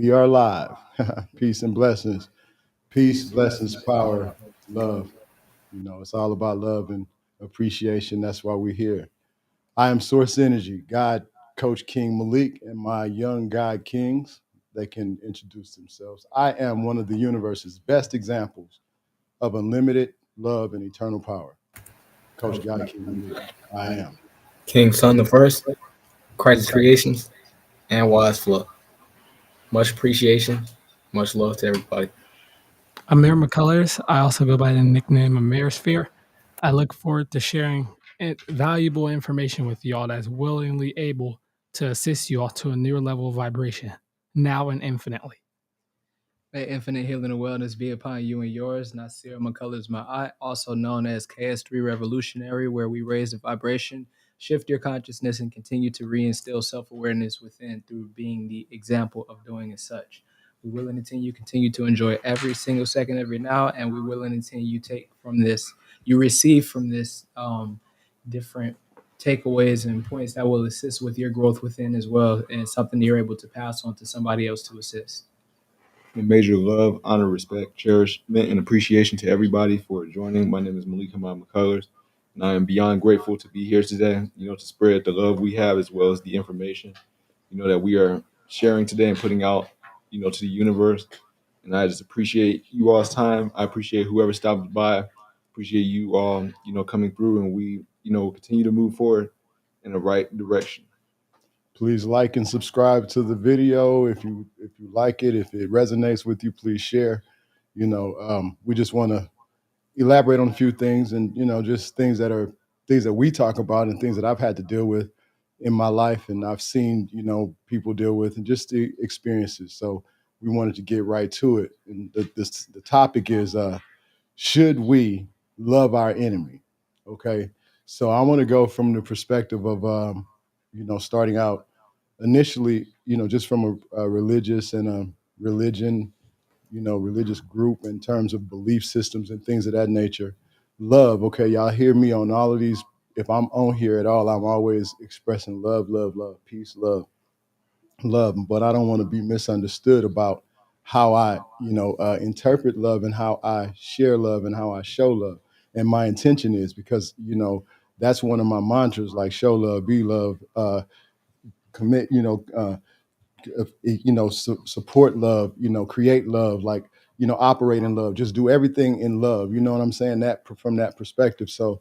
We are live. Peace and blessings. Peace, blessings, power, love. It's all about love and appreciation. That's why we're here. I am Source Energy, God, Coach King Malik, and my young God Kings. They can introduce themselves. I am one of the universe's best examples of unlimited love and eternal power. Coach God King Malik. I am. King Son the First, Crisis Creations, and Wise Flow. Much appreciation, much love to everybody. Amir McCullers. I also go by the nickname Amirsphere. I look forward to sharing valuable information with y'all that's willingly able to assist you all to a newer level of vibration, now and infinitely. May infinite healing and wellness be upon you and yours. Nasir McCullers my eye, also known as KS3 Revolutionary, where we raise the vibration, shift your consciousness, and continue to reinstill self-awareness within through being the example of doing as such. We will and continue to enjoy every single second every now, and we will and you take from this, you receive from this different takeaways and points that will assist with your growth within as well, and something you're able to pass on to somebody else to assist. In major love, honor, respect, cherishment, and appreciation to everybody for joining. My name is Malik Hamad McCullers, and I am beyond grateful to be here today, to spread the love we have as well as the information, that we are sharing today and putting out, to the universe. And I just appreciate you all's time. I appreciate whoever stopped by. Appreciate you all, coming through, and we, continue to move forward in the right direction. Please like and subscribe to the video if you like it. If it resonates with you, please share. We just want to elaborate on a few things, and just things that we talk about and things that I've had to deal with in my life, and I've seen people deal with, and just the experiences. So we wanted to get right to it, and the topic is should we love our enemy? Okay, so I want to go from the perspective of starting out initially, just from a religious and a religion, religious group in terms of belief systems and things of that nature. Love, okay, y'all hear me on all of these. If I'm on here at all, I'm always expressing love, love, love, peace, love. But I don't want to be misunderstood about how I, interpret love and how I share love and how I show love. And my intention is because, that's one of my mantras, like show love, be love, commit, support love, create love, like, operate in love, just do everything in love. You know what I'm saying? That from that perspective. So,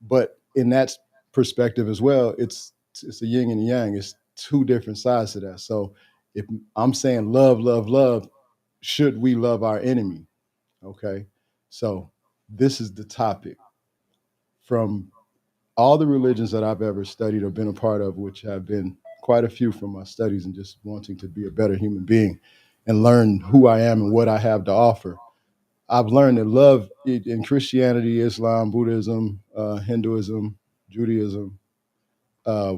but in that perspective as well, it's a yin and a yang. It's two different sides to that. So if I'm saying love, love, love, should we love our enemy? Okay. So this is the topic from all the religions that I've ever studied or been a part of, which have been quite a few from my studies and just wanting to be a better human being and learn who I am and what I have to offer. I've learned that love in Christianity, Islam, Buddhism, Hinduism, Judaism, uh,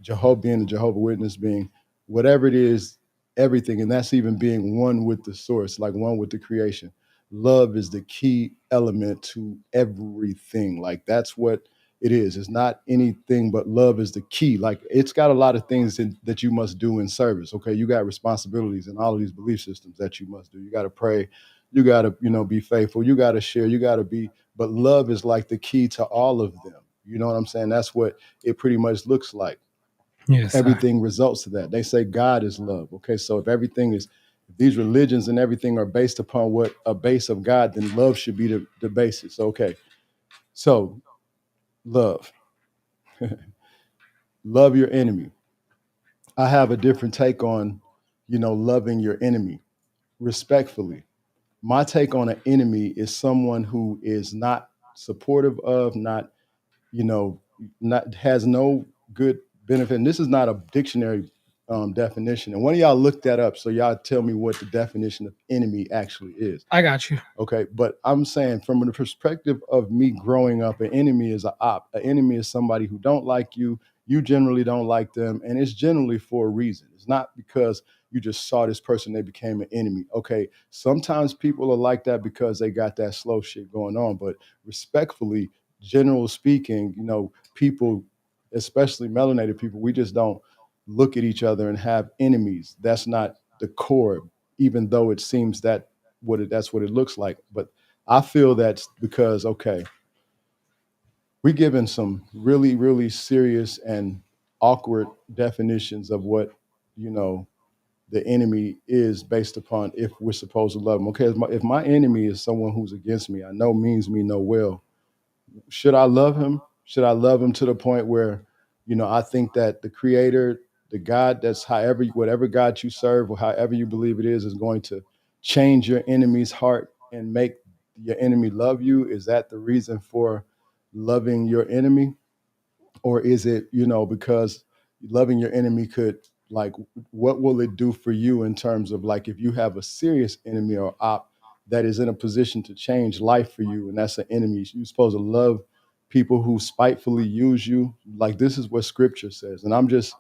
Jehovah being a Jehovah Witness, being whatever it is, everything, and that's even being one with the source, like one with the creation. Love is the key element to everything. Like that's what it is. It's not anything but love is the key. Like it's got a lot of things that you must do in service. Okay, you got responsibilities and all of these belief systems that you must do. You got to pray. You got to be faithful. You got to share. You got to be. But love is like the key to all of them. You know what I'm saying? That's what it pretty much looks like. Yes, Everything results to that. They say God is love. Okay, so if these religions and everything are based upon what a base of God, then love should be the basis. Okay, so love, love your enemy. I have a different take on, loving your enemy respectfully. My take on an enemy is someone who is not supportive of, not you know, not has no good benefit. And this is not a dictionary definition. And one of y'all look that up, so y'all tell me what the definition of enemy actually is. I got you. Okay, but I'm saying from the perspective of me growing up, an enemy is a op. An enemy is somebody who don't like you. You generally don't like them, and it's generally for a reason. It's not because you just saw this person, they became an enemy. Okay, sometimes people are like that because they got that slow shit going on. But respectfully, general speaking, people, especially melanated people, we just don't look at each other and have enemies. That's not the core, even though it seems that's what it looks like. But I feel that's because, okay, we're given some really, really serious and awkward definitions of what, you know, the enemy is based upon if we're supposed to love them. Okay, if my enemy is someone who's against me, I know means me no well. Should I love him? Should I love him to the point where, I think that the creator, the God that's however, whatever God you serve or however you believe it is going to change your enemy's heart and make your enemy love you? Is that the reason for loving your enemy? Or is it, because loving your enemy could, like, what will it do for you in terms of, like, if you have a serious enemy or op that is in a position to change life for you, and that's an enemy, you're supposed to love people who spitefully use you. Like, this is what scripture says, and I'm just,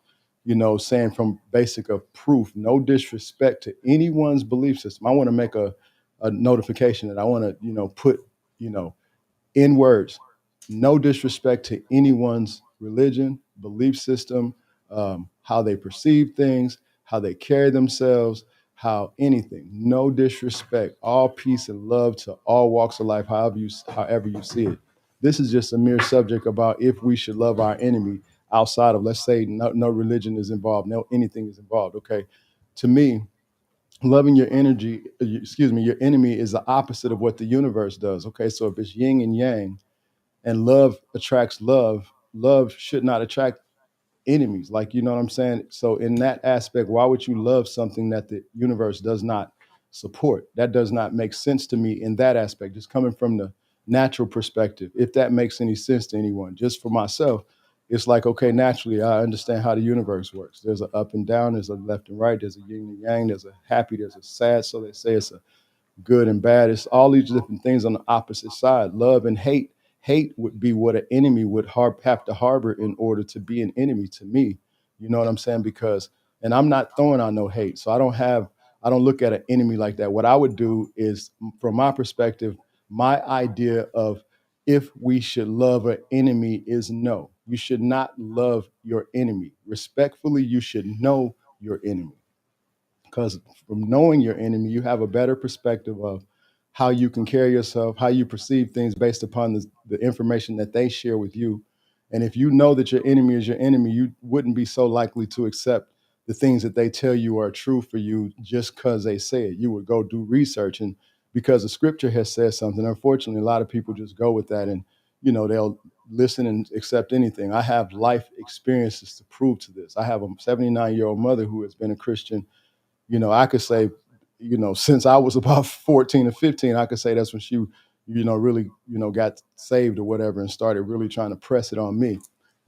saying from basic of proof, no disrespect to anyone's belief system. I want to make a notification that I want to, put, you know in words, no disrespect to anyone's religion, belief system, how they perceive things, how they carry themselves, how anything. No disrespect. All peace and love to all walks of life, however you see it. This is just a mere subject about if we should love our enemy outside of, let's say, no religion is involved, no anything is involved. Okay, to me, loving your enemy is the opposite of what the universe does. Okay, so if it's yin and yang, and love attracts love, love should not attract enemies. Like, you know what I'm saying? So in that aspect, why would you love something that the universe does not support? That does not make sense to me in that aspect. Just coming from the natural perspective, if that makes any sense to anyone. Just for myself, it's like, okay, naturally I understand how the universe works. There's an up and down, there's a left and right, there's a yin and yang, there's a happy, there's a sad. So they say it's a good and bad. It's all these different things on the opposite side. Love and hate. Hate would be what an enemy would have to harbor in order to be an enemy to me. You know what I'm saying? Because, and I'm not throwing out no hate. So I don't look at an enemy like that. What I would do is, from my perspective, my idea of if we should love an enemy is no. You should not love your enemy. Respectfully, you should know your enemy, because from knowing your enemy, you have a better perspective of how you can carry yourself, how you perceive things based upon the information that they share with you. And if you know that your enemy is your enemy, you wouldn't be so likely to accept the things that they tell you are true for you just because they say it. You would go do research, and because the scripture has said something. Unfortunately, a lot of people just go with that, and they'll listen and accept anything. I have life experiences to prove to this. I have a 79-year-old mother who has been a Christian. I could say, since I was about 14 or 15, I could say that's when she, really, got saved or whatever and started really trying to press it on me.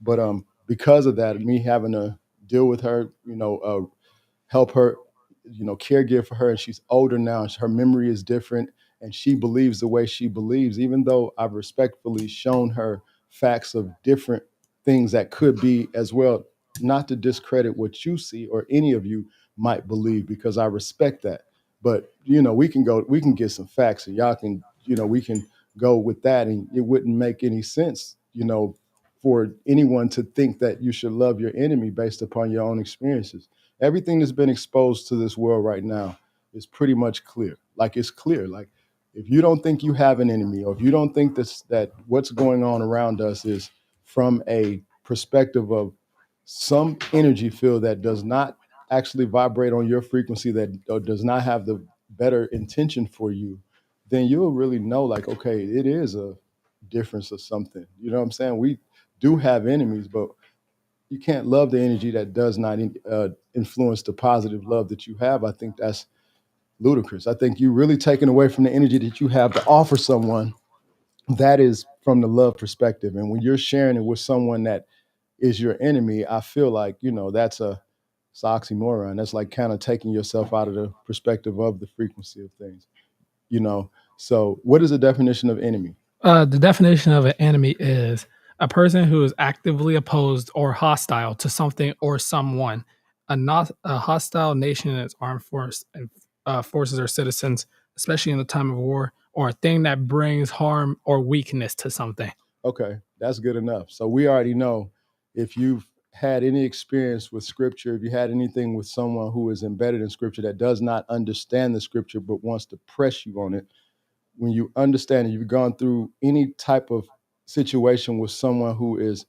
But because of that, me having to deal with her, help her, caregiver for her. And she's older now. And her memory is different. And she believes the way she believes, even though I've respectfully shown her facts of different things that could be as well, not to discredit what you see or any of you might believe, because I respect that. But, we can get some facts, and y'all can, we can go with that. And it wouldn't make any sense, for anyone to think that you should love your enemy based upon your own experiences. Everything that's been exposed to this world right now is pretty much clear. Like, it's clear. Like, if you don't think you have an enemy, or if you don't think that what's going on around us is from a perspective of some energy field that does not actually vibrate on your frequency, that does not have the better intention for you, then you'll really know, like, okay, it is a difference of something. You know what I'm saying? We do have enemies, but you can't love the energy that does not influence the positive love that you have. I think that's ludicrous. I think you're really taking away from the energy that you have to offer someone. That is from the love perspective. And when you're sharing it with someone that is your enemy, I feel like, it's an oxymoron. That's like kind of taking yourself out of the perspective of the frequency of things, you know? So what is the definition of enemy? The definition of an enemy is a person who is actively opposed or hostile to something or someone. A hostile nation and its armed forces or citizens, especially in a time of war, or a thing that brings harm or weakness to something. Okay, that's good enough. So we already know if you've had any experience with scripture, if you had anything with someone who is embedded in scripture that does not understand the scripture but wants to press you on it, when you understand it, you've gone through any type of situation with someone who is,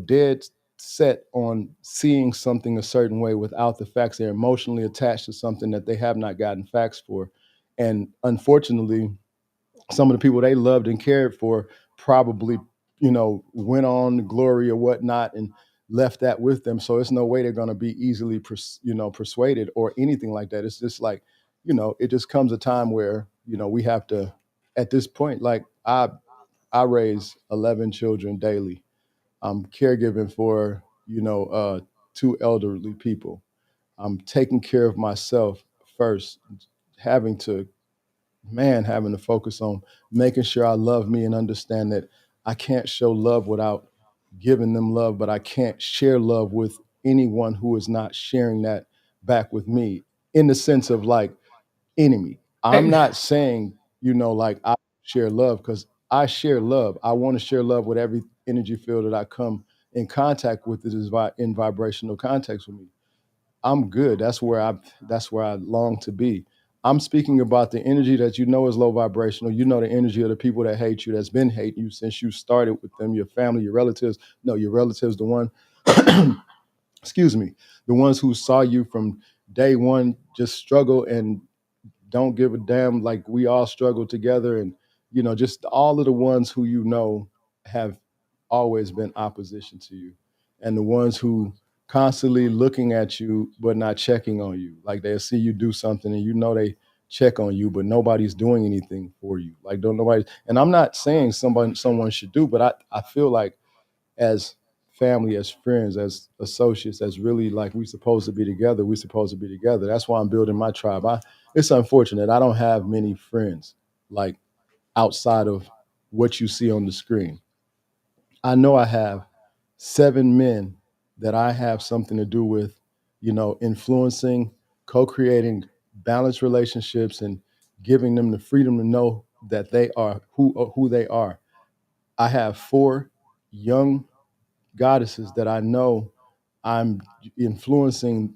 dead set on seeing something a certain way without the facts, they're emotionally attached to something that they have not gotten facts for. And unfortunately, some of the people they loved and cared for probably, went on to glory or whatnot and left that with them. So it's no way they're going to be easily, persuaded or anything like that. It's just like, it just comes a time where, we have to, at this point, like I raise 11 children daily. I'm caregiving for, two elderly people. I'm taking care of myself first, having to having to focus on making sure I love me and understand that I can't show love without giving them love, but I can't share love with anyone who is not sharing that back with me in the sense of like enemy. I'm Hey, not saying, like I share love because I share love. I want to share love with every energy field that I come in contact with that is in vibrational context with me. I'm good. That's where I long to be. I'm speaking about the energy that is low vibrational. The energy of the people that hate you, that's been hating you since you started with them, your family, your relatives. No, your relatives, the one, excuse me, the ones who saw you from day one just struggle and don't give a damn, like we all struggle together. And just all of the ones who have always been opposition to you, and the ones who constantly looking at you but not checking on you. Like they'll see you do something and they check on you, but nobody's doing anything for you. Like don't nobody. And I'm not saying someone should do, but I feel like as family, as friends, as associates, as really like we supposed to be together. We supposed to be together. That's why I'm building my tribe. It's unfortunate I don't have many friends like outside of what you see on the screen. I know I have 7 men that I have something to do with, influencing, co-creating balanced relationships and giving them the freedom to know that they are who they are. I have 4 young goddesses that I know I'm influencing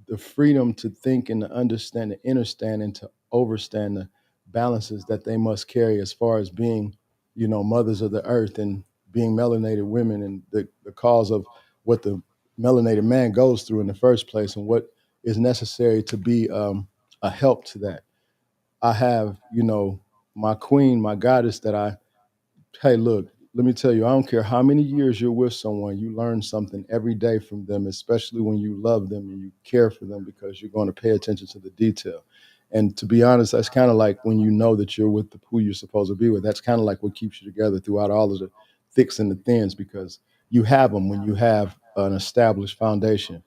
the freedom to think and to understand, to understand and to overstand the balances that they must carry as far as being, mothers of the earth and being melanated women and the cause of what the melanated man goes through in the first place and what is necessary to be a help to that. I have, my queen, my goddess that hey, look, let me tell you, I don't care how many years you're with someone, you learn something every day from them, especially when you love them and you care for them because you're going to pay attention to the detail. And to be honest, that's kind of like when you know that you're with who you're supposed to be with. That's kind of like what keeps you together throughout all of the thicks and the thins because you have them when you have an established foundation.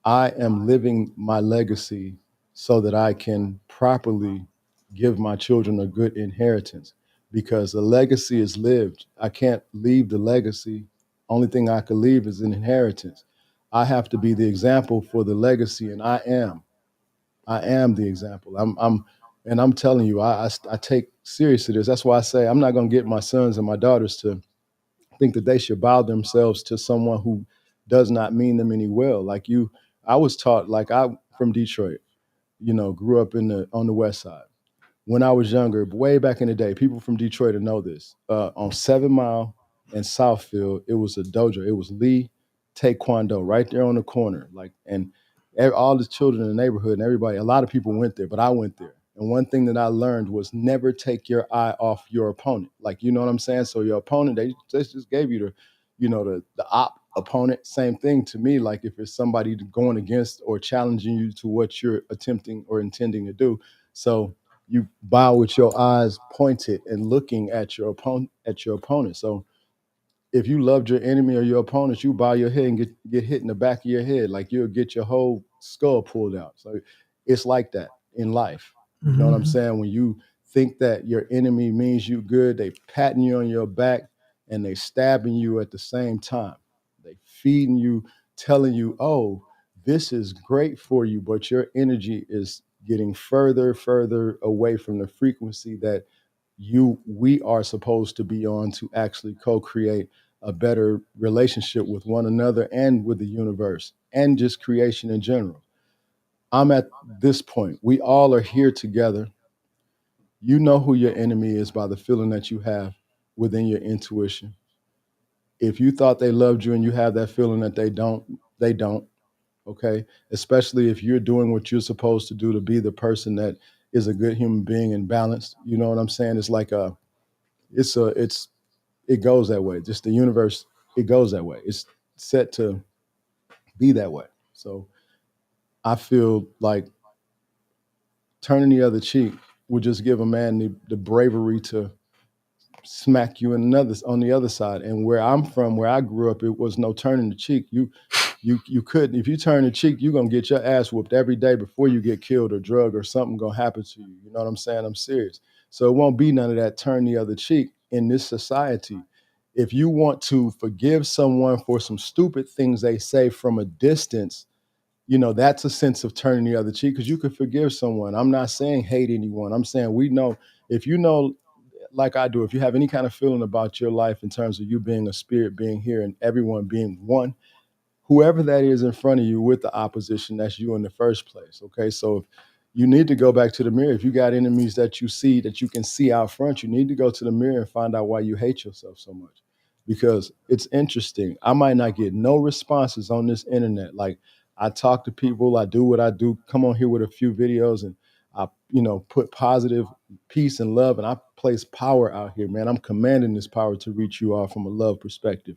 I am living my legacy so that I can properly give my children a good inheritance because the legacy is lived. I can't leave the legacy. Only thing I can leave is an inheritance. I have to be the example for the legacy, and I am. I am the example. And I'm telling you, I take seriously this. That's why I say I'm not going to get my sons and my daughters to think that they should bow themselves to someone who does not mean them any well. Like you, I was taught, like I from Detroit, grew up on the west side. When I was younger, way back in the day, people from Detroit will know this. On 7 Mile and Southfield, it was a dojo. It was Lee Taekwondo right there on the corner. Like, and all the children in the neighborhood and everybody, a lot of people went there, but I went there. And one thing that I learned was never take your eye off your opponent. Like, you know what I'm saying? So your opponent, they just gave you the opponent. Same thing to me. Like if it's somebody going against or challenging you to what you're attempting or intending to do. So you bow with your eyes pointed and looking at your opponent. So if you loved your enemy or your opponent, you bow your head and get hit in the back of your head. Like you'll get your whole skull pulled out. So it's like that in life. You know what I'm Mhm. saying? When you think that your enemy means you good, they patting you on your back and they stabbing you at the same time. They feeding you, telling you, oh, this is great for you, but your energy is getting further away from the frequency that we are supposed to be on to actually co-create a better relationship with one another and with the universe and just creation in general. I'm at this point. We all are here together. You know who your enemy is by the feeling that you have within your intuition. If you thought they loved you and you have that feeling that they don't, okay? Especially if you're doing what you're supposed to do to be the person that is a good human being and balanced. You know what I'm saying? It's like it goes that way. Just the universe, it goes that way. It's set to be that way. So I feel like turning the other cheek would just give a man the bravery to smack you in another on the other side. And where I'm from, where I grew up, it was no turning the cheek. You couldn't. If you turn the cheek, you're gonna get your ass whooped every day before you get killed or drugged or something gonna happen to you. You know what I'm saying? I'm serious. So it won't be none of that turn the other cheek in this society. If you want to forgive someone for some stupid things they say from a distance, that's a sense of turning the other cheek because you could forgive someone. I'm not saying hate anyone. I'm saying we know if you know like I do, if you have any kind of feeling about your life in terms of you being a spirit being here and everyone being one, whoever that is in front of you with the opposition, that's you in the first place. Okay. So if you need to go back to the mirror, if you got enemies that you see that you can see out front, you need to go to the mirror and find out why you hate yourself so much. Because it's interesting. I might not get no responses on this internet. Like I talk to people, I do what I do, come on here with a few videos and I, put positive peace and love and I place power out here, man. I'm commanding this power to reach you all from a love perspective.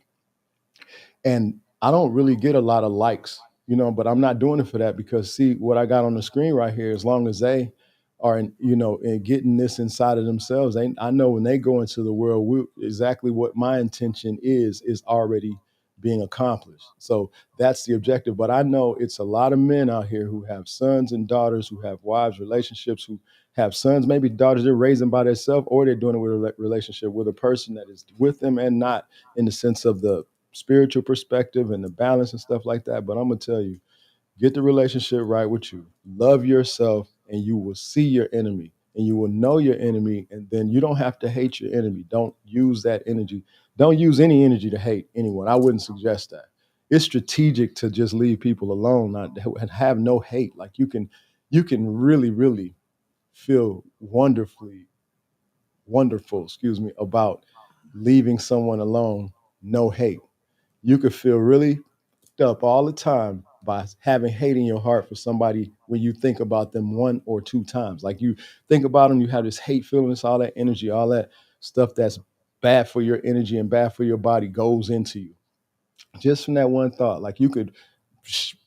And I don't really get a lot of likes, but I'm not doing it for that because see what I got on the screen right here, as long as they are in getting this inside of themselves, I know when they go into the world, exactly what my intention is already being accomplished. So that's the objective. But I know it's a lot of men out here who have sons and daughters, who have wives, relationships, who have sons, maybe daughters they're raising by themselves, or they're doing it with a relationship with a person that is with them and not in the sense of the spiritual perspective and the balance and stuff like that. But I'm gonna tell you, get the relationship right with you. Love yourself, and you will see your enemy, and you will know your enemy, and then you don't have to hate your enemy. Don't use that energy. Don't use any energy to hate anyone. I wouldn't suggest that. It's strategic to just leave people alone, not and have no hate. Like you can really, really feel wonderful, about leaving someone alone, no hate. You could feel really up all the time by having hate in your heart for somebody when you think about them one or two times. Like you think about them, you have this hate feeling, it's all that energy, all that stuff that's bad for your energy and bad for your body goes into you just from that one thought. Like you could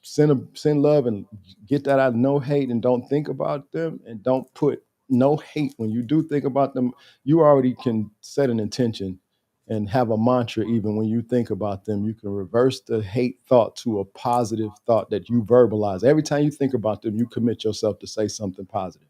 send love and get that out, no hate, and don't think about them, and don't put no hate when you do think about them. You already can set an intention and have a mantra. Even when you think about them, you can reverse the hate thought to a positive thought that you verbalize. Every time you think about them, you commit yourself to say something positive.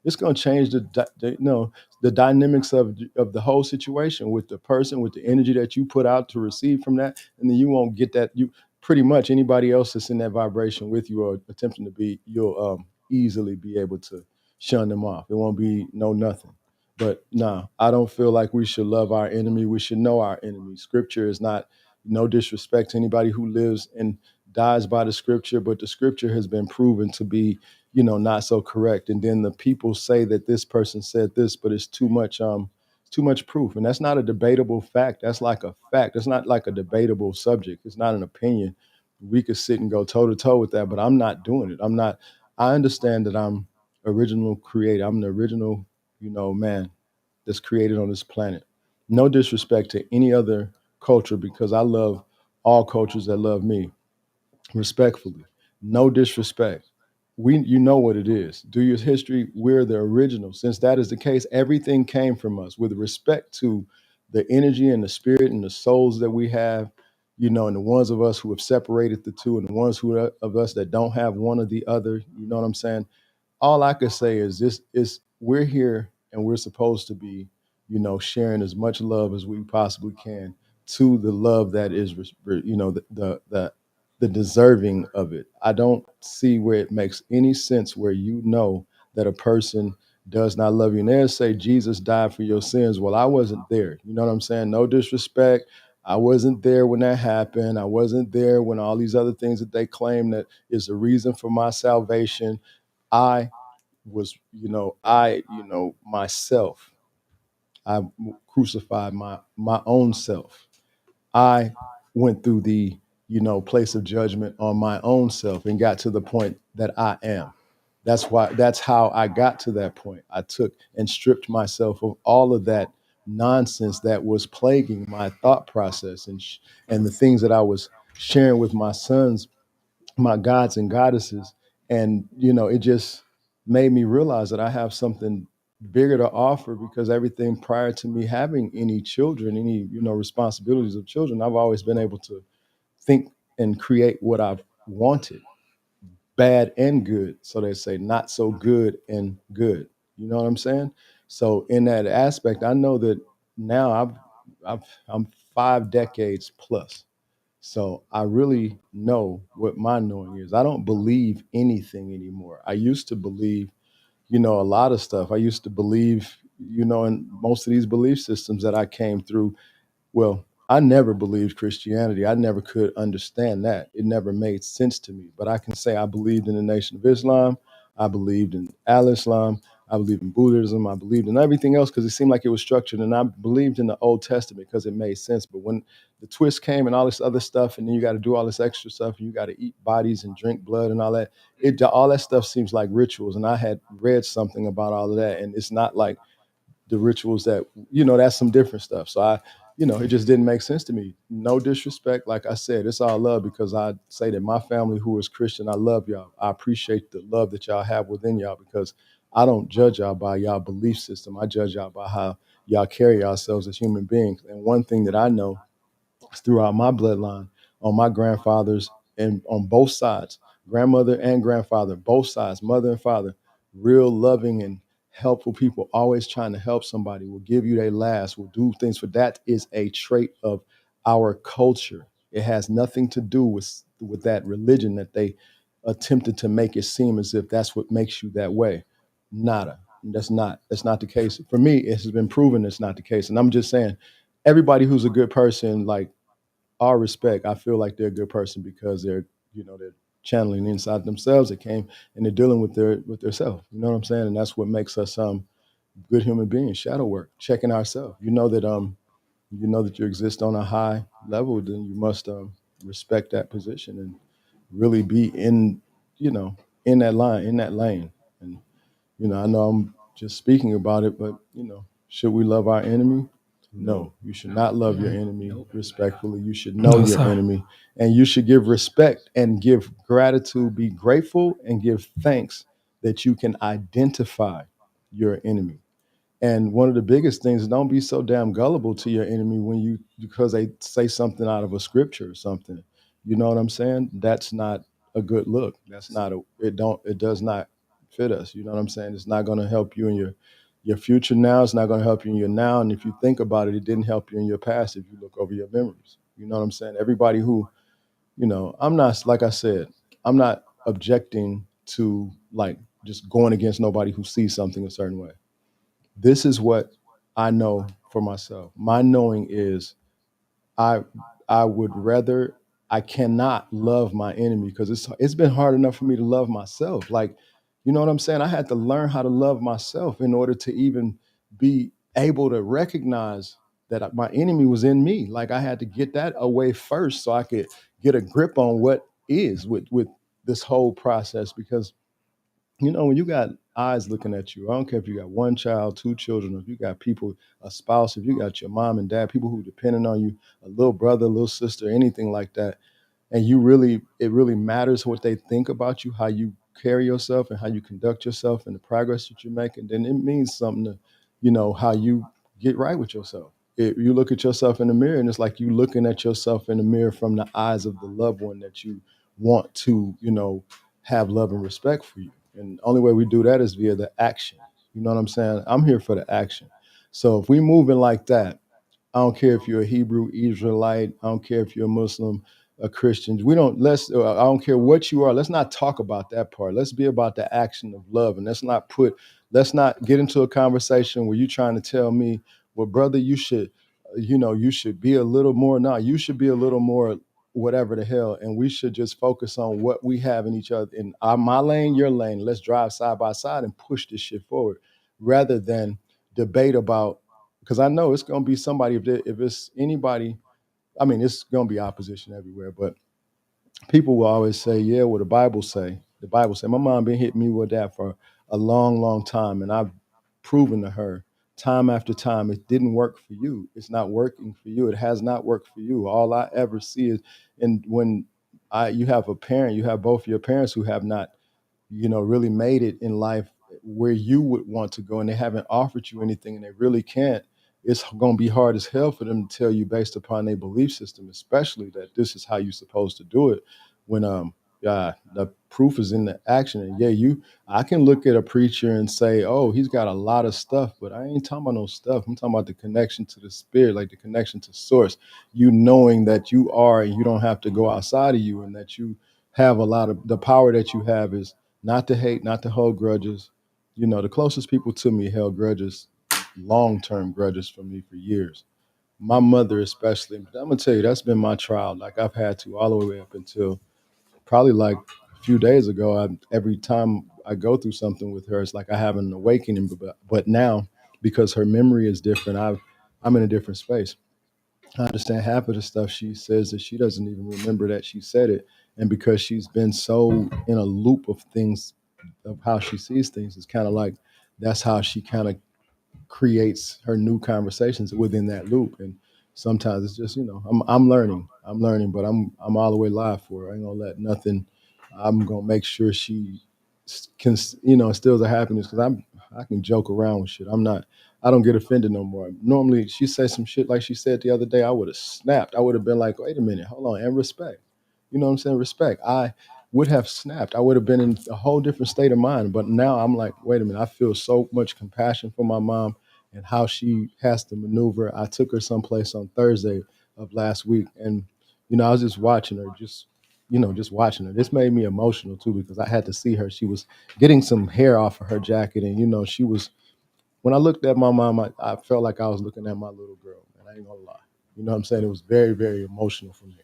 It's going to change the dynamics of the whole situation with the person, with the energy that you put out to receive from that, and then you won't get that. You pretty much anybody else that's in that vibration with you or attempting to be, you'll easily be able to shun them off. It won't be no nothing. But no, I don't feel like we should love our enemy. We should know our enemy. Scripture is not, no disrespect to anybody who lives and dies by the scripture, but the scripture has been proven to be, not so correct. And then the people say that this person said this, but it's too much proof. And that's not a debatable fact. That's like a fact. It's not like a debatable subject. It's not an opinion. We could sit and go toe to toe with that, but I'm not doing it. I understand that I'm original creator. I'm the original, man that's created on this planet. No disrespect to any other culture because I love all cultures that love me respectfully. No disrespect. You know what it is. Do your history. We're the original. Since that is the case, everything came from us with respect to the energy and the spirit and the souls that we have, and the ones of us who have separated the two and the ones of us that don't have one or the other. You know what I'm saying? All I could say is this is we're here and we're supposed to be, sharing as much love as we possibly can to the love that is, the deserving of it. I don't see where it makes any sense where that a person does not love you. And they'll say Jesus died for your sins. Well, I wasn't there. You know what I'm saying? No disrespect. I wasn't there when that happened. I wasn't there when all these other things that they claim that is the reason for my salvation. I was, myself. I crucified my own self. I went through the, place of judgment on my own self and got to the point that I am. That's how I got to that point. I took and stripped myself of all of that nonsense that was plaguing my thought process and the things that I was sharing with my sons, my gods and goddesses. And, it just made me realize that I have something bigger to offer, because everything prior to me having any children, any, responsibilities of children, I've always been able to think and create what I've wanted, bad and good. So they say not so good and good. You know what I'm saying? So in that aspect, I know that now I'm 5 decades plus. So I really know what my knowing is. I don't believe anything anymore. I used to believe, a lot of stuff. I used to believe, in most of these belief systems that I came through. Well, I never believed Christianity. I never could understand that. It never made sense to me. But I can say I believed in the Nation of Islam. I believed in Al Islam. I believed in Buddhism. I believed in everything else because it seemed like it was structured. And I believed in the Old Testament because it made sense. But when the twist came and all this other stuff, and then you got to do all this extra stuff, and you got to eat bodies and drink blood and all that, all that stuff seems like rituals. And I had read something about all of that. And it's not like the rituals that, that's some different stuff. So it just didn't make sense to me. No disrespect. Like I said, it's all love, because I say that my family who is Christian, I love y'all. I appreciate the love that y'all have within y'all, because I don't judge y'all by y'all belief system. I judge y'all by how y'all carry yourselves as human beings. And one thing that I know throughout my bloodline, on my grandfathers and on both sides, grandmother and grandfather, both sides, mother and father, real loving and helpful people, always trying to help somebody, will give you their last, will do things for. That is a trait of our culture. It has nothing to do with that religion that they attempted to make it seem as if that's what makes you that way. Nada. That's not the case. For me, it has been proven it's not the case. And I'm just saying, everybody who's a good person, like, all respect, I feel like they're a good person because they're channeling inside themselves. They came and they're dealing with their self. You know what I'm saying? And that's what makes us good human beings. Shadow work, checking ourselves. You know that you exist on a high level, then you must respect that position and really be you know, in that line, in that lane. And I know I'm just speaking about it, but should we love our enemy? No, you should not love your enemy respectfully. You should know No, your sir. enemy, and you should give respect and give gratitude, be grateful and give thanks that you can identify your enemy. And one of the biggest things is, don't be so damn gullible to your enemy because they say something out of a scripture or something. You know what I'm saying? That's not a good look. It does not fit us. You know what I'm saying? It's not going to help you in your future now. It's not going to help you in your now. And if you think about it, it didn't help you in your past if you look over your memories. You know what I'm saying? Everybody who, I'm not, like I said, I'm not objecting to, like, just going against nobody who sees something a certain way. This is what I know for myself. My knowing is, I I would rather, I cannot love my enemy because it's been hard enough for me to love myself. Like, you know what I'm saying? I had to learn how to love myself in order to even be able to recognize that my enemy was in me. Like, I had to get that away first so I could get a grip on what is with this whole process. Because when you got eyes looking at you, I don't care if you got one child, two children, if you got people, a spouse, if you got your mom and dad, people who depending on you, a little brother, little sister, anything like that, and it really matters what they think about you, how you carry yourself and how you conduct yourself and the progress that you're making, then it means something to, how you get right with yourself. You look at yourself in the mirror, and it's like you looking at yourself in the mirror from the eyes of the loved one that you want to, have love and respect for you. And the only way we do that is via the action. You know what I'm saying? I'm here for the action. So if we moving like that, I don't care if you're a Hebrew Israelite. I don't care if you're a Muslim, a Christian. I don't care what you are. Let's not talk about that part. Let's be about the action of love. And let's not get into a conversation where you're trying to tell me, well, brother, you should you should be a little more. Now you should be a little more whatever the hell, and we should just focus on what we have in each other, in my lane, your lane. Let's drive side by side and push this shit forward, rather than debate about. Because I know it's gonna be somebody, if it's anybody. I mean, it's gonna be opposition everywhere, but people will always say, "Yeah, what the Bible say." The Bible say. My mom been hitting me with that for a long, long time, and I've proven to her time after time it didn't work for you. It's not working for you. It has not worked for you. All I ever see is, and when you have a parent, you have both your parents who have not really made it in life where you would want to go, and they haven't offered you anything, and they really can't. It's going to be hard as hell for them to tell you based upon their belief system, especially that this is how you're supposed to do it. When the proof is in the action. And yeah, I can look at a preacher and say, oh, he's got a lot of stuff, but I ain't talking about no stuff. I'm talking about the connection to the spirit, like the connection to source. You knowing that you are, and you don't have to go outside of you, and that you have a lot of the power that you have is not to hate, not to hold grudges. The closest people to me held grudges, long-term grudges for me for years. My mother especially. But I'm gonna tell you, that's been my trial. Like I've had to all the way up until probably like a few days ago. Every time I go through something with her, it's like I have an awakening. But now, because her memory is different, I'm in a different space. I understand half of the stuff she says that she doesn't even remember that she said it. And because she's been so in a loop of things, of how she sees things, it's kind of like that's how she kind of creates her new conversations within that loop. And sometimes it's just, I'm learning, but I'm all the way live for her. I ain't gonna let nothing. I'm gonna make sure she can, instills her happiness, because I can joke around with shit. I don't get offended no more. Normally, she says some shit like she said the other day, I would have snapped. I would have been like, wait a minute, hold on, and respect. You know what I'm saying? Respect. I would have snapped. I would have been in a whole different state of mind. But now I'm like, wait a minute, I feel so much compassion for my mom and how she has to maneuver. I took her someplace on Thursday of last week, and I was just watching her, just watching her. This made me emotional too, because I had to see her. She was getting some hair off of her jacket, and she was. When I looked at my mom, I felt like I was looking at my little girl, man. I ain't gonna lie. You know what I'm saying? It was very, very emotional for me.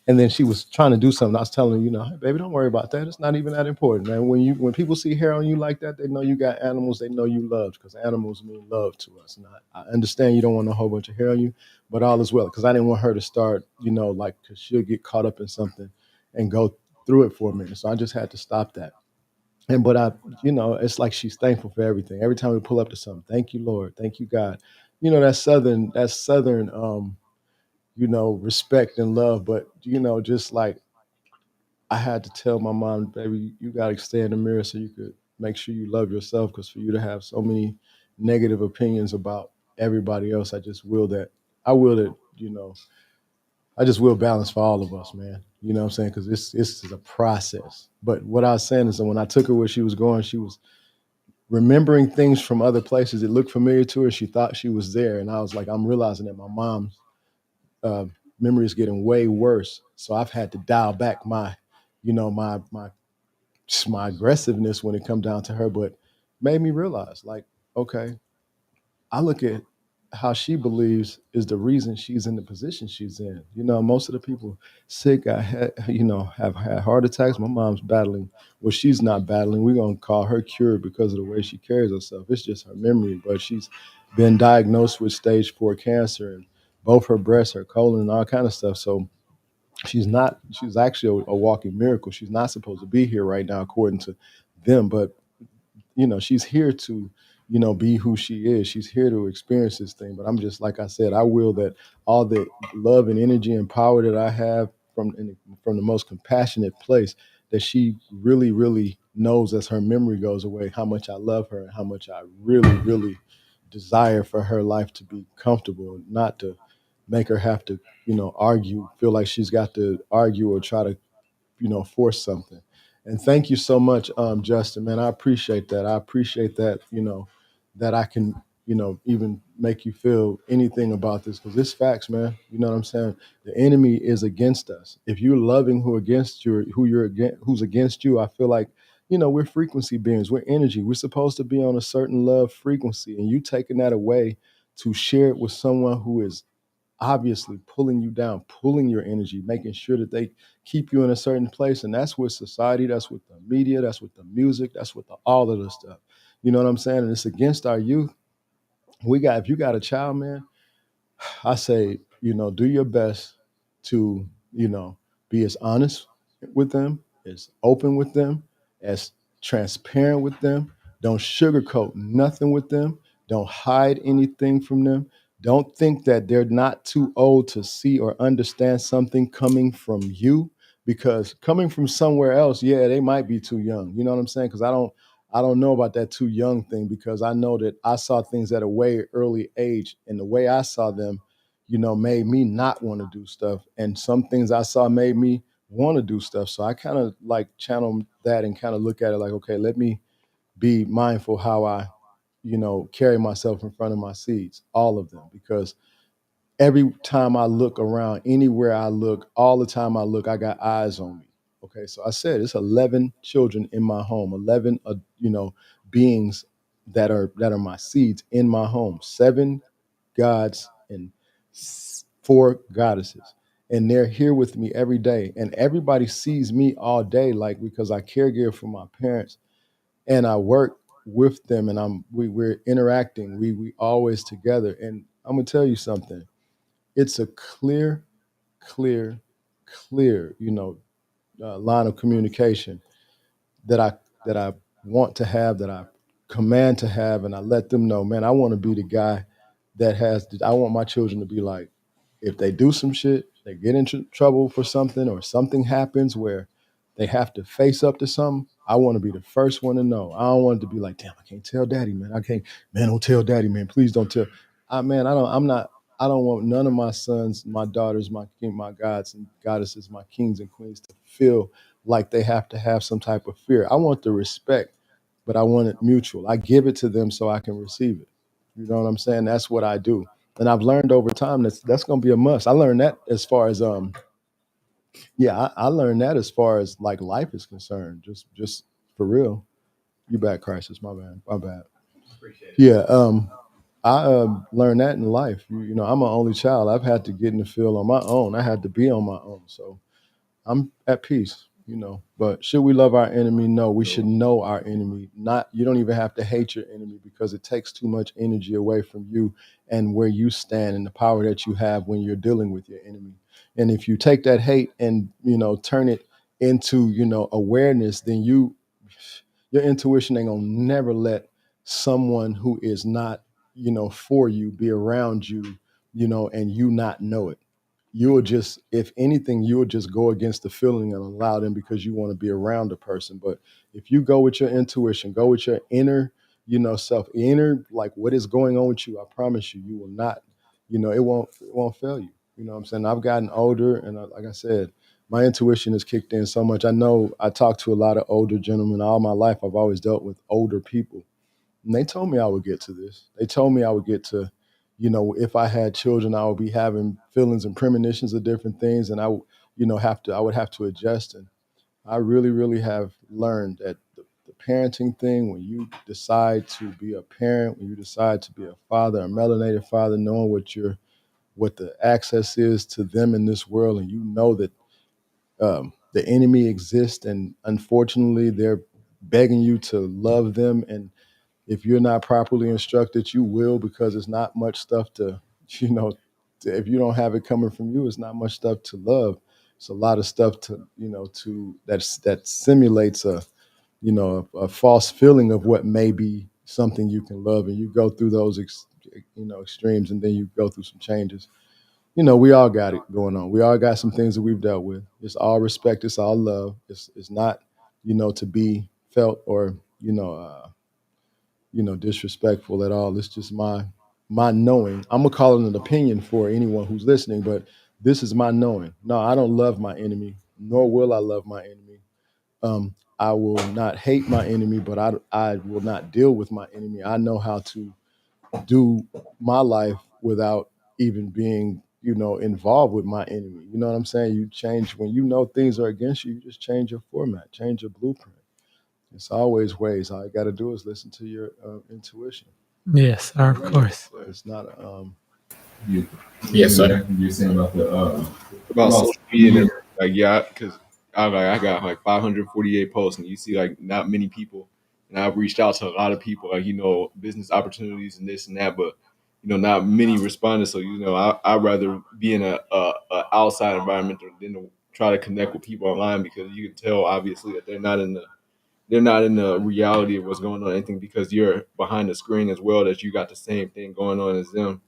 And then she was trying to do something. I was telling her, hey, baby, don't worry about that. It's not even that important, man. When people see hair on you like that, they know you got animals. They know you loved, because animals mean love to us. And I understand you don't want a whole bunch of hair on you, but all is well. Because I didn't want her to start, because she'll get caught up in something and go through it for a minute. So I just had to stop that. And but it's like she's thankful for everything. Every time we pull up to something, thank you, Lord, thank you, God. That southern respect and love. But just like I had to tell my mom, baby, you got to stay in the mirror so you could make sure you love yourself. Because for you to have so many negative opinions about everybody else, I will that, I just will balance for all of us, man. You know what I'm saying? Because this is a process. But what I was saying is that when I took her where she was going, she was remembering things from other places. It looked familiar to her. She thought she was there. And I was like, I'm realizing that my mom's uh, memory is getting way worse. So I've had to dial back my aggressiveness when it come down to her. But made me realize, like, okay, I look at how she believes is the reason she's in the position she's in. Most of the people sick, have had heart attacks. My mom's battling. Well, she's not battling. We're gonna call her cured because of the way she carries herself. It's just her memory. But she's been diagnosed with stage 4 cancer, and both her breasts, her colon, and all kind of stuff. So she's actually a walking miracle. She's not supposed to be here right now, according to them. But she's here to be who she is. She's here to experience this thing. But I'm just, like I said, I will that all the love and energy and power that I have from the most compassionate place, that she really, really knows, as her memory goes away, how much I love her and how much I really, really desire for her life to be comfortable, not to make her have to argue, feel like she's got to argue or try to force something. And thank you so much, Justin, man. I appreciate that. I appreciate that, that I can, even make you feel anything about this, because it's facts, man. You know what I'm saying? The enemy is against us. If you're loving who's against you, I feel like, we're frequency beings, we're energy. We're supposed to be on a certain love frequency, and you taking that away to share it with someone who is obviously pulling you down, pulling your energy, making sure that they keep you in a certain place. And that's with society, that's with the media, that's with the music, that's with all of the stuff. You know what I'm saying? And it's against our youth. If you got a child, man, I say, do your best to, be as honest with them, as open with them, as transparent with them. Don't sugarcoat nothing with them. Don't hide anything from them. Don't think that they're not too old to see or understand something coming from you, because coming from somewhere else, yeah, they might be too young. You know what I'm saying? Because I don't know about that too young thing, because I know that I saw things at a way early age, and the way I saw them, made me not want to do stuff. And some things I saw made me want to do stuff. So I kind of like channel that and kind of look at it like, okay, let me be mindful how I, carry myself in front of my seeds, all of them, because every time I look around, anywhere I look, all the time I look, I got eyes on me. Okay, so I said it's 11 children in my home, 11, beings that are my seeds in my home, 7 gods and 4 goddesses, and they're here with me every day, and everybody sees me all day, like, because I caregiver for my parents and I work with them, and we're interacting, we always together, and I'm gonna tell you something. It's a clear, clear, line of communication that I want to have, that I command to have, and I let them know, man, I want to be the guy I want my children to be like, if they do some shit, they get into trouble for something, or something happens where they have to face up to something, I want to be the first one to know. I don't want it to be like, damn, I can't tell daddy, man. I can't, man, don't tell daddy, man. Please don't tell. I don't want none of my sons, my daughters, my king, my gods and goddesses, my kings and queens to feel like they have to have some type of fear. I want the respect, but I want it mutual. I give it to them so I can receive it. You know what I'm saying? That's what I do. And I've learned over time that's going to be a must. I learned that as far as I learned that as far as like life is concerned. Just for real. You bad, crisis. My bad. My bad. Yeah. I learned that in life. I'm an only child. I've had to get in the field on my own. I had to be on my own. So I'm at peace. But should we love our enemy? No, we should know our enemy. Not, you don't even have to hate your enemy, because it takes too much energy away from you and where you stand and the power that you have when you're dealing with your enemy. And if you take that hate and, turn it into, awareness, then your intuition ain't gonna never let someone who is not, for you be around you, and you not know it. You will just, if anything, you will just go against the feeling and allow them, because you want to be around the person. But if you go with your intuition, go with your inner, self, inner, like what is going on with you, I promise you, you will not, it won't fail you. You know what I'm saying? I've gotten older, and like I said, my intuition has kicked in so much. I know I talk to a lot of older gentlemen all my life. I've always dealt with older people, and they told me I would get to this. They told me I would get to, if I had children, I would be having feelings and premonitions of different things, and I would have to adjust. And I really, really have learned that the parenting thing, when you decide to be a parent, when you decide to be a father, a melanated father, knowing what the access is to them in this world, and that the enemy exists, and unfortunately, they're begging you to love them, and if you're not properly instructed, you will, because it's not much stuff you know, if you don't have it coming from you, it's not much stuff to love. It's a lot of stuff that simulates a false feeling of what may be something you can love, and you go through those extremes, and then you go through some changes. We all got it going on. We all got some things that we've dealt with. It's all respect. It's all love. It's not, to be felt or, disrespectful at all. It's just my knowing. I'm gonna call it an opinion for anyone who's listening, but this is my knowing. No, I don't love my enemy, nor will I love my enemy. I will not hate my enemy, but I will not deal with my enemy. I know how to do my life without even being, involved with my enemy. You know what I'm saying? You change when you know things are against you. You just change your format, change your blueprint. It's always ways. All you got to do is listen to your intuition. Yes, sir, of course. It's not. Yeah. Yes, sir. You're saying about the about social media and everything. Like, yeah, because I got like 548 posts, and you see like not many people. And I've reached out to a lot of people, like business opportunities and this and that, but not many responded. So I'd rather be in a outside environment than to try to connect with people online, because you can tell obviously that they're not in the reality of what's going on. Anything because you're behind the screen as well, that you got the same thing going on as them.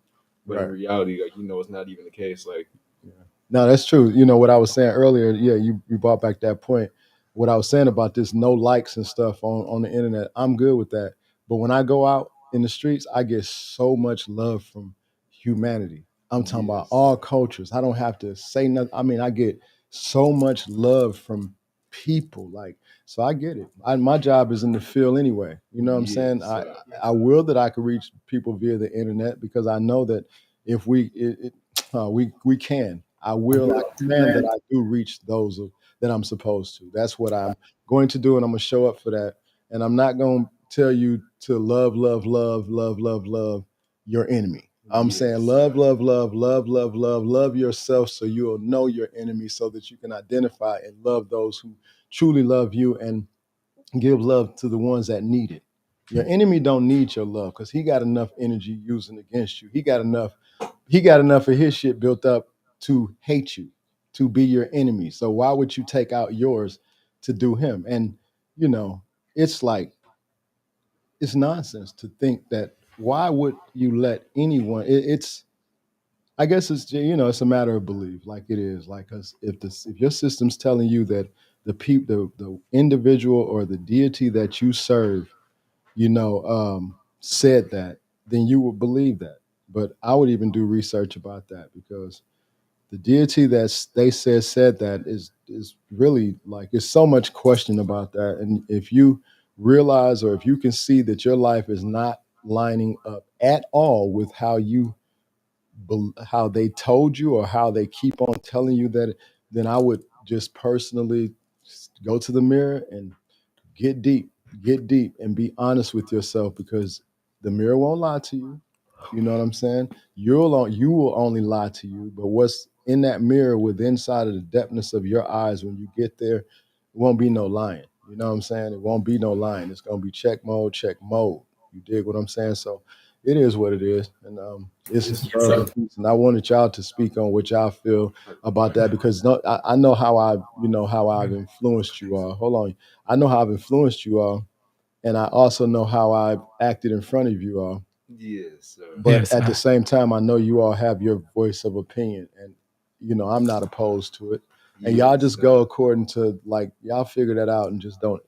But in Right. reality, like it's not even the case. Like, Yeah. No, that's true. You know what I was saying earlier. Yeah, you brought back that point. What I was saying about this no likes and stuff on the internet, I'm good with that. But when I go out in the streets, I get so much love from humanity. I'm talking about yes, all cultures. I don't have to say nothing. I mean, I get so much love from people. Like, so I get it. My job is in the field anyway. You know what I'm saying? yes, I will that I could reach people via the internet, because I know that if we can. I will. I command that I do reach those that I'm supposed to. That's what I'm going to do, and I'm going to show up for that. And I'm not going to tell you to love, love, love, love, love, love your enemy. I'm saying yes, love, love, love, love, love, love, love yourself, so you'll know your enemy, so that you can identify and love those who truly love you, and give love to the ones that need it. Your enemy don't need your love, because he got enough energy using against you. He got enough of his shit built up to hate you, to be your enemy. So why would you take out yours to do him? And you know, it's like, it's nonsense to think that, why would you let anyone, it's, I guess it's a matter of belief, like it is. Like, cuz if your system's telling you that the individual or the deity that you serve, said that, then you would believe that. But I would even do research about that, because the deity that they said that is really, like, it's so much question about that. And if you realize, or if you can see that your life is not lining up at all with how they told you, or how they keep on telling you that, then I would just personally go to the mirror and get deep, get deep, and be honest with yourself, because the mirror won't lie to you. You know what I'm saying? You will only lie to you, but what's in that mirror, with inside of the depthness of your eyes, when you get there, it won't be no lying. You know what I'm saying? It won't be no lying. It's gonna be check mode, check mode. You dig what I'm saying? So it is what it is, and it's Yes, love sir. and peace. And I wanted y'all to speak on what y'all feel about that, because no, I know how I've influenced you all. Hold on, I know how I've influenced you all, and I also know how I've acted in front of you all. yes, sir. But Yes, at the sir. same time, I know you all have your voice of opinion, and I'm not opposed to it. And y'all Yes, just go according to, like, y'all figure that out, and just don't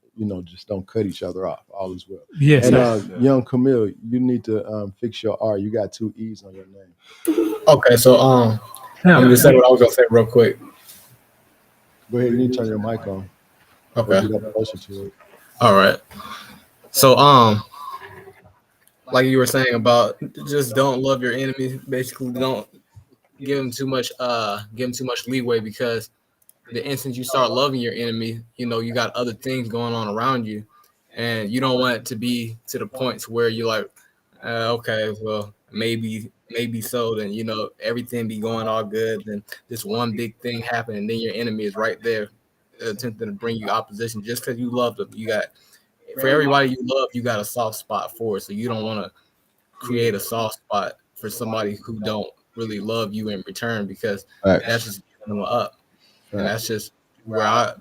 cut each other off. All is well. Yes, And sir. yes, sir. young Camille, you need to fix your R. You got two E's on your name. Okay, so I'm Now, gonna just say what I was gonna say real quick. Go ahead. You need to turn your mic on, or Okay. get up closer to it. All right. So like you were saying about, just don't love your enemies. Basically, don't give them too much leeway, because the instant you start loving your enemy, you got other things going on around you, and you don't want it to be to the point to where you're like, okay, well, maybe so. Then everything be going all good. Then this one big thing happened, and then your enemy is right there, attempting to bring you opposition just because you love them. You got For everybody you love, you got a soft spot for it, so you don't want to create a soft spot for somebody who don't really love you in return, because that's Facts. just giving them up. And that's Facts. just where I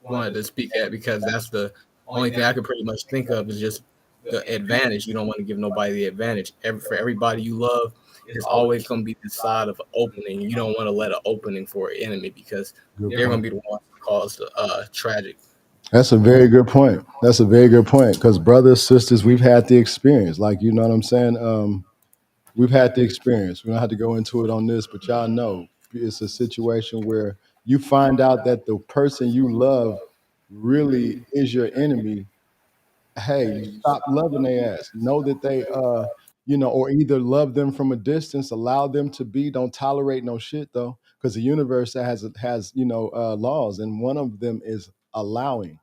wanted to speak at, because that's the only thing I could pretty much think of, is just the advantage. You don't want to give nobody the advantage. For everybody you love, it's always going to be the side of an opening. You don't want to let an opening for an enemy, because Good they're going point. to be the ones who cause the tragic. That's a very good point. That's a very good point. Because brothers, sisters, we've had the experience. Like, you know what I'm saying? We've had the experience. We don't have to go into it on this, but y'all know it's a situation where you find out that the person you love really is your enemy. Hey, stop loving their ass. Know that or either love them from a distance, allow them to be, don't tolerate no shit though, because the universe has laws, and one of them is allowing.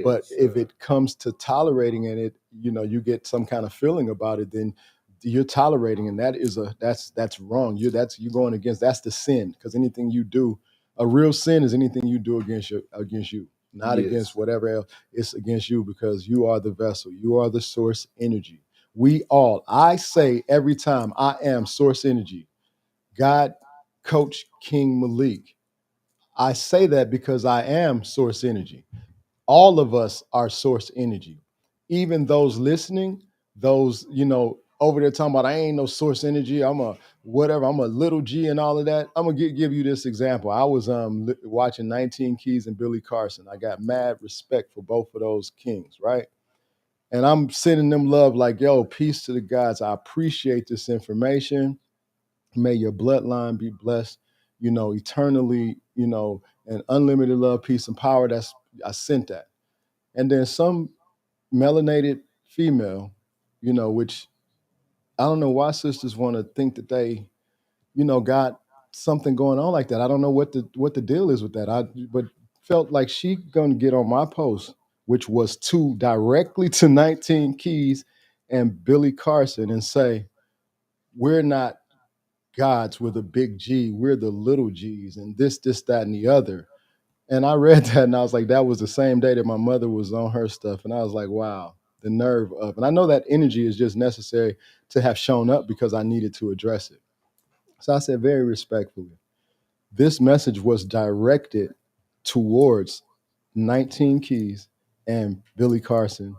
But Yes, if it comes to tolerating, and you get some kind of feeling about it, then you're tolerating, and that's wrong. You're going against, that's the sin, because anything you do, a real sin is anything you do against you, not against Yes. whatever else. It's against you, because you are the vessel, you are the source energy. We all, I say every time, I am source energy. God, Coach King Malik. I say that because I am source energy. All of us are source energy. Even those listening, those, over there talking about I ain't no source energy, I'm a whatever, I'm a little G and all of that. I'm gonna give you this example. I was watching 19 Keys and Billy Carson. I got mad respect for both of those kings, right? And I'm sending them love like, yo, peace to the gods. I appreciate this information. May your bloodline be blessed, eternally, and unlimited love, peace, and power. I sent that. And then some melanated female, which I don't know why sisters want to think that they, got something going on like that. I don't know what the deal is with that. But felt like she gonna get on my post, which was to directly to 19 Keys and Billy Carson, and say, we're not gods with a big G, we're the little G's, and this, that, and the other. And I read that and I was like, that was the same day that my mother was on her stuff. And I was like, wow, the nerve of, and I know that energy is just necessary to have shown up because I needed to address it. So I said, very respectfully, this message was directed towards 19 Keys and Billy Carson.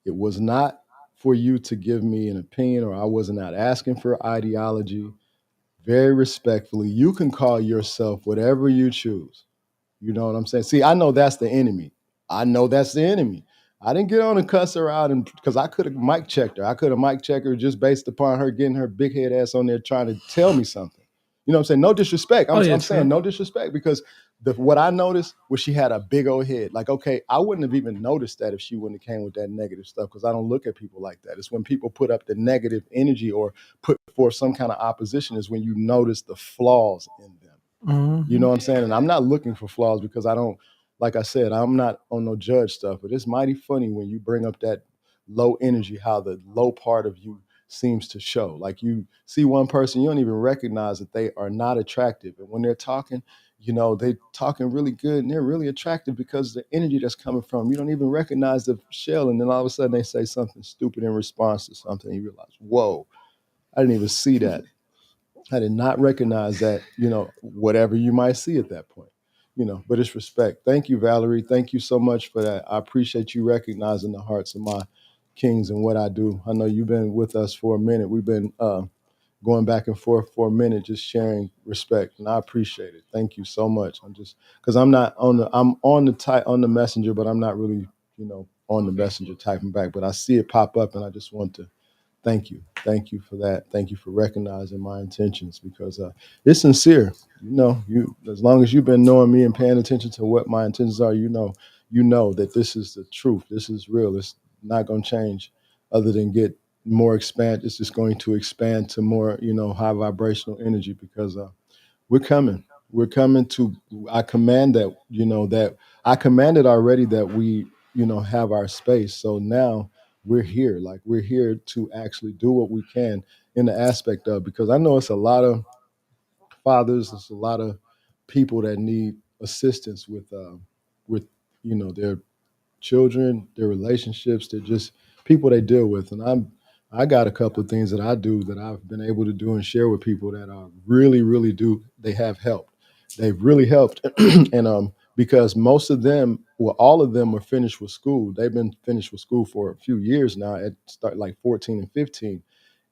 It was not for you to give me an opinion, or I was not asking for ideology. Very respectfully, you can call yourself whatever you choose. You know what I'm saying? See, I know that's the enemy. I know that's the enemy. I didn't get on and cuss her out, and because I could have mic checked her. I could have mic checked her just based upon her getting her big head ass on there trying to tell me something. You know what I'm saying? No disrespect. Oh, yeah, I'm true. saying no disrespect, because what I noticed was she had a big old head. Like, okay, I wouldn't have even noticed that if she wouldn't have came with that negative stuff, because I don't look at people like that. It's when people put up the negative energy or put forth some kind of opposition is when you notice the flaws in them. You know what I'm saying? And I'm not looking for flaws, because I don't, like I said, I'm not on no judge stuff. But it's mighty funny when you bring up that low energy, how the low part of you seems to show. Like, you see one person, you don't even recognize that they are not attractive. And when they're talking, they talking really good and they're really attractive because the energy that's coming from 'em. You don't even recognize the shell. And then all of a sudden they say something stupid in response to something. And you realize, whoa, I didn't even see that. I did not recognize that, whatever you might see at that point, but it's respect. Thank you, Valerie. Thank you so much for that. I appreciate you recognizing the hearts of my kings and what I do. I know you've been with us for a minute. We've been going back and forth for a minute, just sharing respect, and I appreciate it. Thank you so much. I'm just, because I'm on the messenger, but I'm not really, on the messenger typing back, but I see it pop up and I just want to thank you. Thank you for that. Thank you for recognizing my intentions, because it's sincere. You, as long as you've been knowing me and paying attention to what my intentions are, you know that this is the truth. This is real. It's not going to change other than get more expand. It's just going to expand to more, high vibrational energy, because we're coming. We're coming to, I command that, that I commanded already that we, have our space. So now we're here. Like, we're here to actually do what we can in the aspect of, because I know it's a lot of fathers, it's a lot of people that need assistance with, their children, their relationships, they're just people they deal with. And I got a couple of things that I do that I've been able to do and share with people that are really, really do. They have helped. They've really helped. And because most of them, well, all of them are finished with school. They've been finished with school for a few years now, at start like 14 and 15.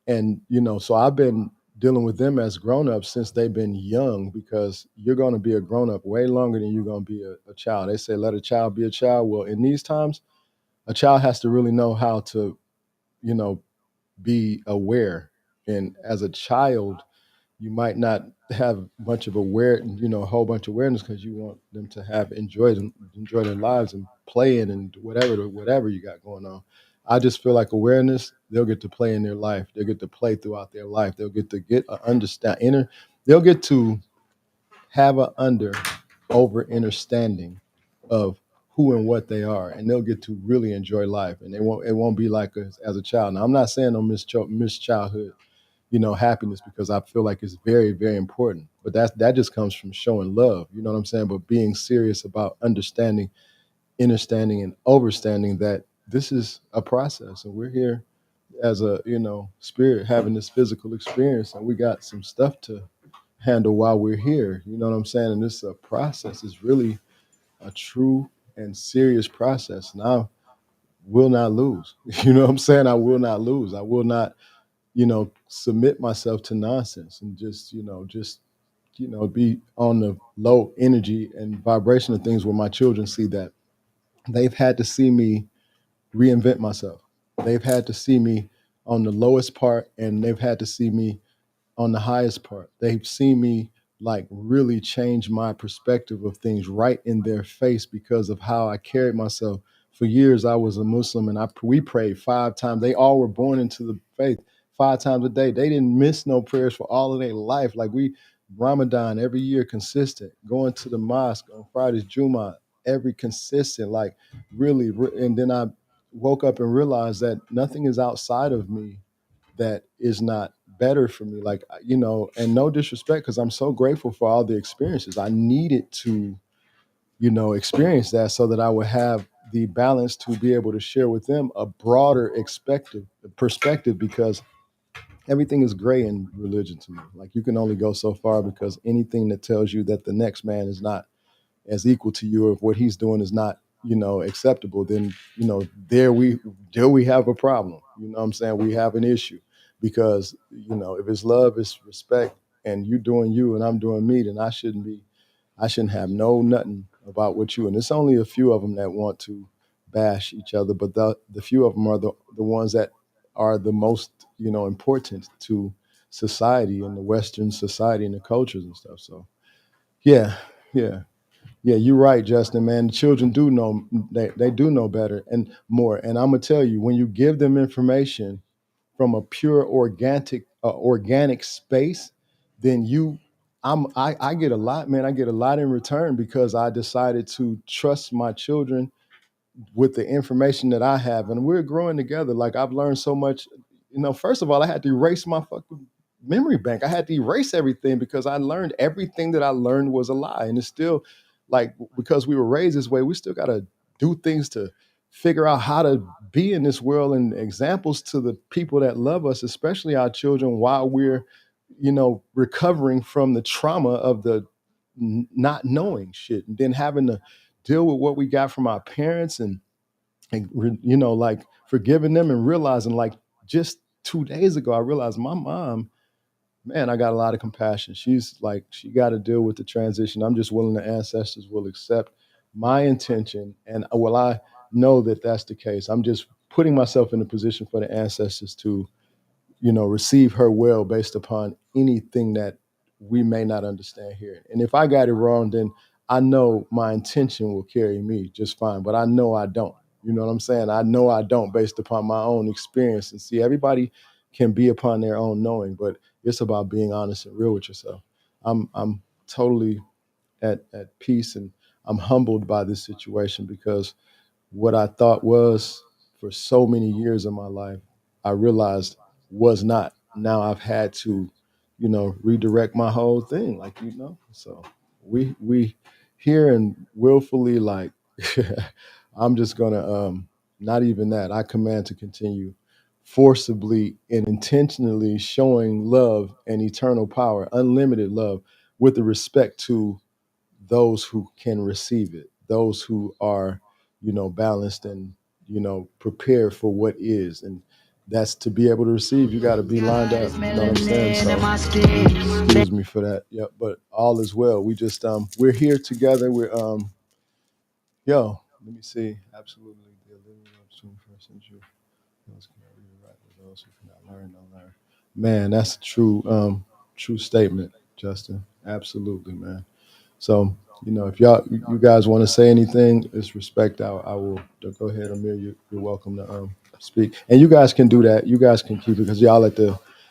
And, so I've been dealing with them as grown-ups since they've been young, because you're going to be a grown-up way longer than you're going to be a child. They say, let a child be a child. Well, in these times, a child has to really know how to, you know, be aware. And as a child, you might not have a bunch of a whole bunch of awareness, because you want them to have enjoy their lives and playing and whatever you got going on. I just feel like awareness, they'll get to play in their life. They'll get to play throughout their life. They'll get to get a understand inner. They'll get to have a over understanding of who and what they are, and they'll get to really enjoy life, and it won't be like as a child. Now, I'm not saying no miss childhood, happiness, because I feel like it's very, very important. But that just comes from showing love. You know what I'm saying? But being serious about understanding, understanding, and overstanding that this is a process, and we're here as a spirit having this physical experience, and we got some stuff to handle while we're here. You know what I'm saying? And this process is really a true and serious process. And I will not lose. You know what I'm saying? I will not lose. I will not submit myself to nonsense and just be on the low energy and vibration of things where my children see that they've had to see me reinvent myself. They've had to see me on the lowest part, and they've had to see me on the highest part. They've seen me like really change my perspective of things right in their face because of how I carried myself. For years, I was a Muslim, and we prayed 5 times. They all were born into the faith 5 times a day. They didn't miss no prayers for all of their life. Like we, Ramadan every year, consistent. Going to the mosque on Fridays, Juma, every consistent. Like really, and then I woke up and realized that nothing is outside of me that is not better for me. Like, and no disrespect, because I'm so grateful for all the experiences. I needed to, experience that so that I would have the balance to be able to share with them a broader expected perspective, because everything is gray in religion to me. Like you can only go so far, because anything that tells you that the next man is not as equal to you, or if what he's doing is not acceptable, then there we have a problem. You know what I'm saying? We have an issue, because if it's love, it's respect, and you doing you and I'm doing me, then I shouldn't have no nothing about what you. And it's only a few of them that want to bash each other, but the few of them are the ones that are the most important to society and the Western society and the cultures and stuff. So yeah, yeah. Yeah, you're right, Justin, man. The children do know, they do know better and more. And I'm gonna tell you, when you give them information from a pure organic space, then I get a lot, man. I get a lot in return, because I decided to trust my children with the information that I have, and we're growing together. Like I've learned so much. First of all, I had to erase my fucking memory bank. I had to erase everything, because I learned everything that I learned was a lie, and it's still like, because we were raised this way, we still got to do things to figure out how to be in this world, and examples to the people that love us, especially our children, while we're recovering from the trauma of the not knowing shit, and then having to deal with what we got from our parents, and like forgiving them, and realizing, like, just 2 days ago I realized my mom, man, I got a lot of compassion. She's like, she got to deal with the transition. I'm just willing the ancestors will accept my intention, and I know that that's the case. I'm just putting myself in a position for the ancestors to receive her well, based upon anything that we may not understand here. And if I got it wrong, then I know my intention will carry me just fine. But I know I don't. You know what I'm saying? I know I don't, based upon my own experience. And see, everybody can be upon their own knowing, but it's about being honest and real with yourself. I'm totally at peace, and I'm humbled by this situation, because what I thought was for so many years of my life, I realized was not. Now I've had to, redirect my whole thing, like, So we here, and willfully, like, I'm just gonna not even that. I command to continue forcibly and intentionally showing love and eternal power, unlimited love, with the respect to those who can receive it, those who are, balanced and, prepared for what is. And that's to be able to receive, you got to be lined up. You know what I'm saying? So excuse me for that. Yep. But all is well. We just we're here together. We're let me see. Absolutely. The living of 21st century. Those cannot read or write, but those who cannot learn, don't learn. Man, that's a true statement, Justin. Absolutely, man. So, if you guys want to say anything, it's respect. I will go ahead, Amir. You're welcome to speak, and you guys can do that. You guys can keep it, because y'all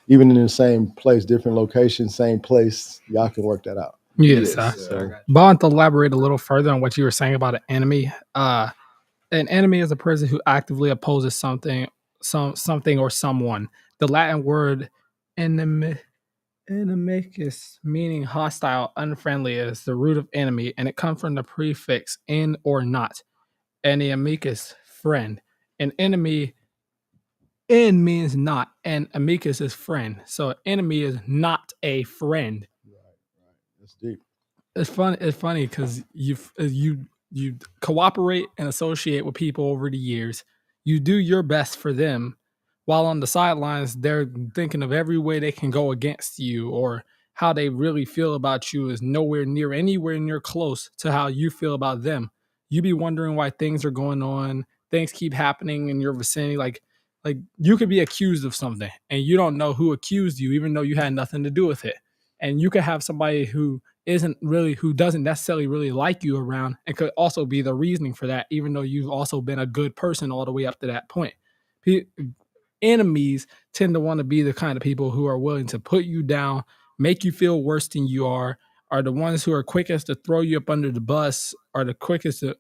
even in the same place, different location, same place. Y'all can work that out. Yes. So But I want to elaborate a little further on what you were saying about an enemy. An enemy is a person who actively opposes something or someone. The Latin word enemy, inimicus, meaning hostile, unfriendly, is the root of enemy, and it comes from the prefix in or not. Amicus, friend. An enemy, in means not, and amicus is friend. So an enemy is not a friend. Right. That's deep. It's fun. It's funny because you cooperate and associate with people over the years. You do your best for them, while on the sidelines they're thinking of every way they can go against you, or how they really feel about you is anywhere near close to how you feel about them. You be wondering why things are going on, things keep happening in your vicinity. Like you could be accused of something and you don't know who accused you, even though you had nothing to do with it. And you could have somebody who doesn't necessarily really like you around and could also be the reasoning for that, even though you've also been a good person all the way up to that point. Enemies tend to want to be the kind of people who are willing to put you down, make you feel worse than you are the ones who are quickest to throw you up under the bus, are the quickest to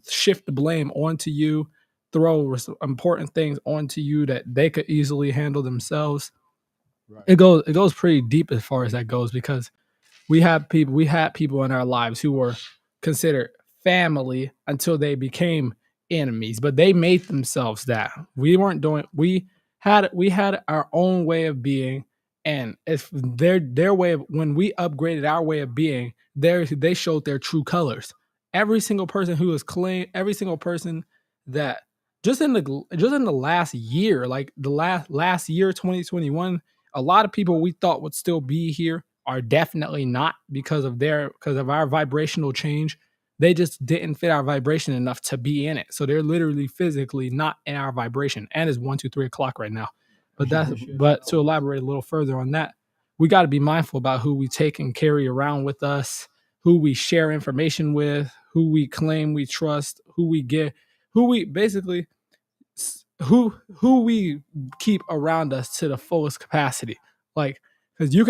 shift the blame onto you, throw important things onto you that they could easily handle themselves. Right. It goes pretty deep as far as that goes, because we had people in our lives who were considered family until they became enemies, but they made themselves that. We weren't doing we had our own way of being, and if their way of, when we upgraded our way of being, they showed their true colors. Every single person that just in the last year, like the last year 2021, a lot of people we thought would still be here are definitely not, because of our vibrational change. They just didn't fit our vibration enough to be in it. So they're literally physically not in our vibration. And it's 1, 2, 3 o'clock right now. But to elaborate a little further on that, we got to be mindful about who we take and carry around with us, who we share information with, who we claim we trust, who we basically who we keep around us to the fullest capacity. Like, because you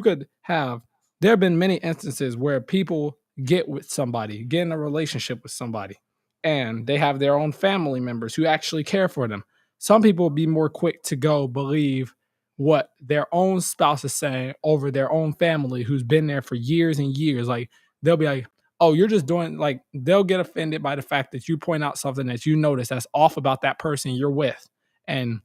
could have there have been many instances where people get in a relationship with somebody, and they have their own family members who actually care for them. Some people will be more quick to go believe what their own spouse is saying over their own family who's been there for years and years. Like, they'll be like, oh, you're just doing, like, they'll get offended by the fact that you point out something that you notice that's off about that person you're with. And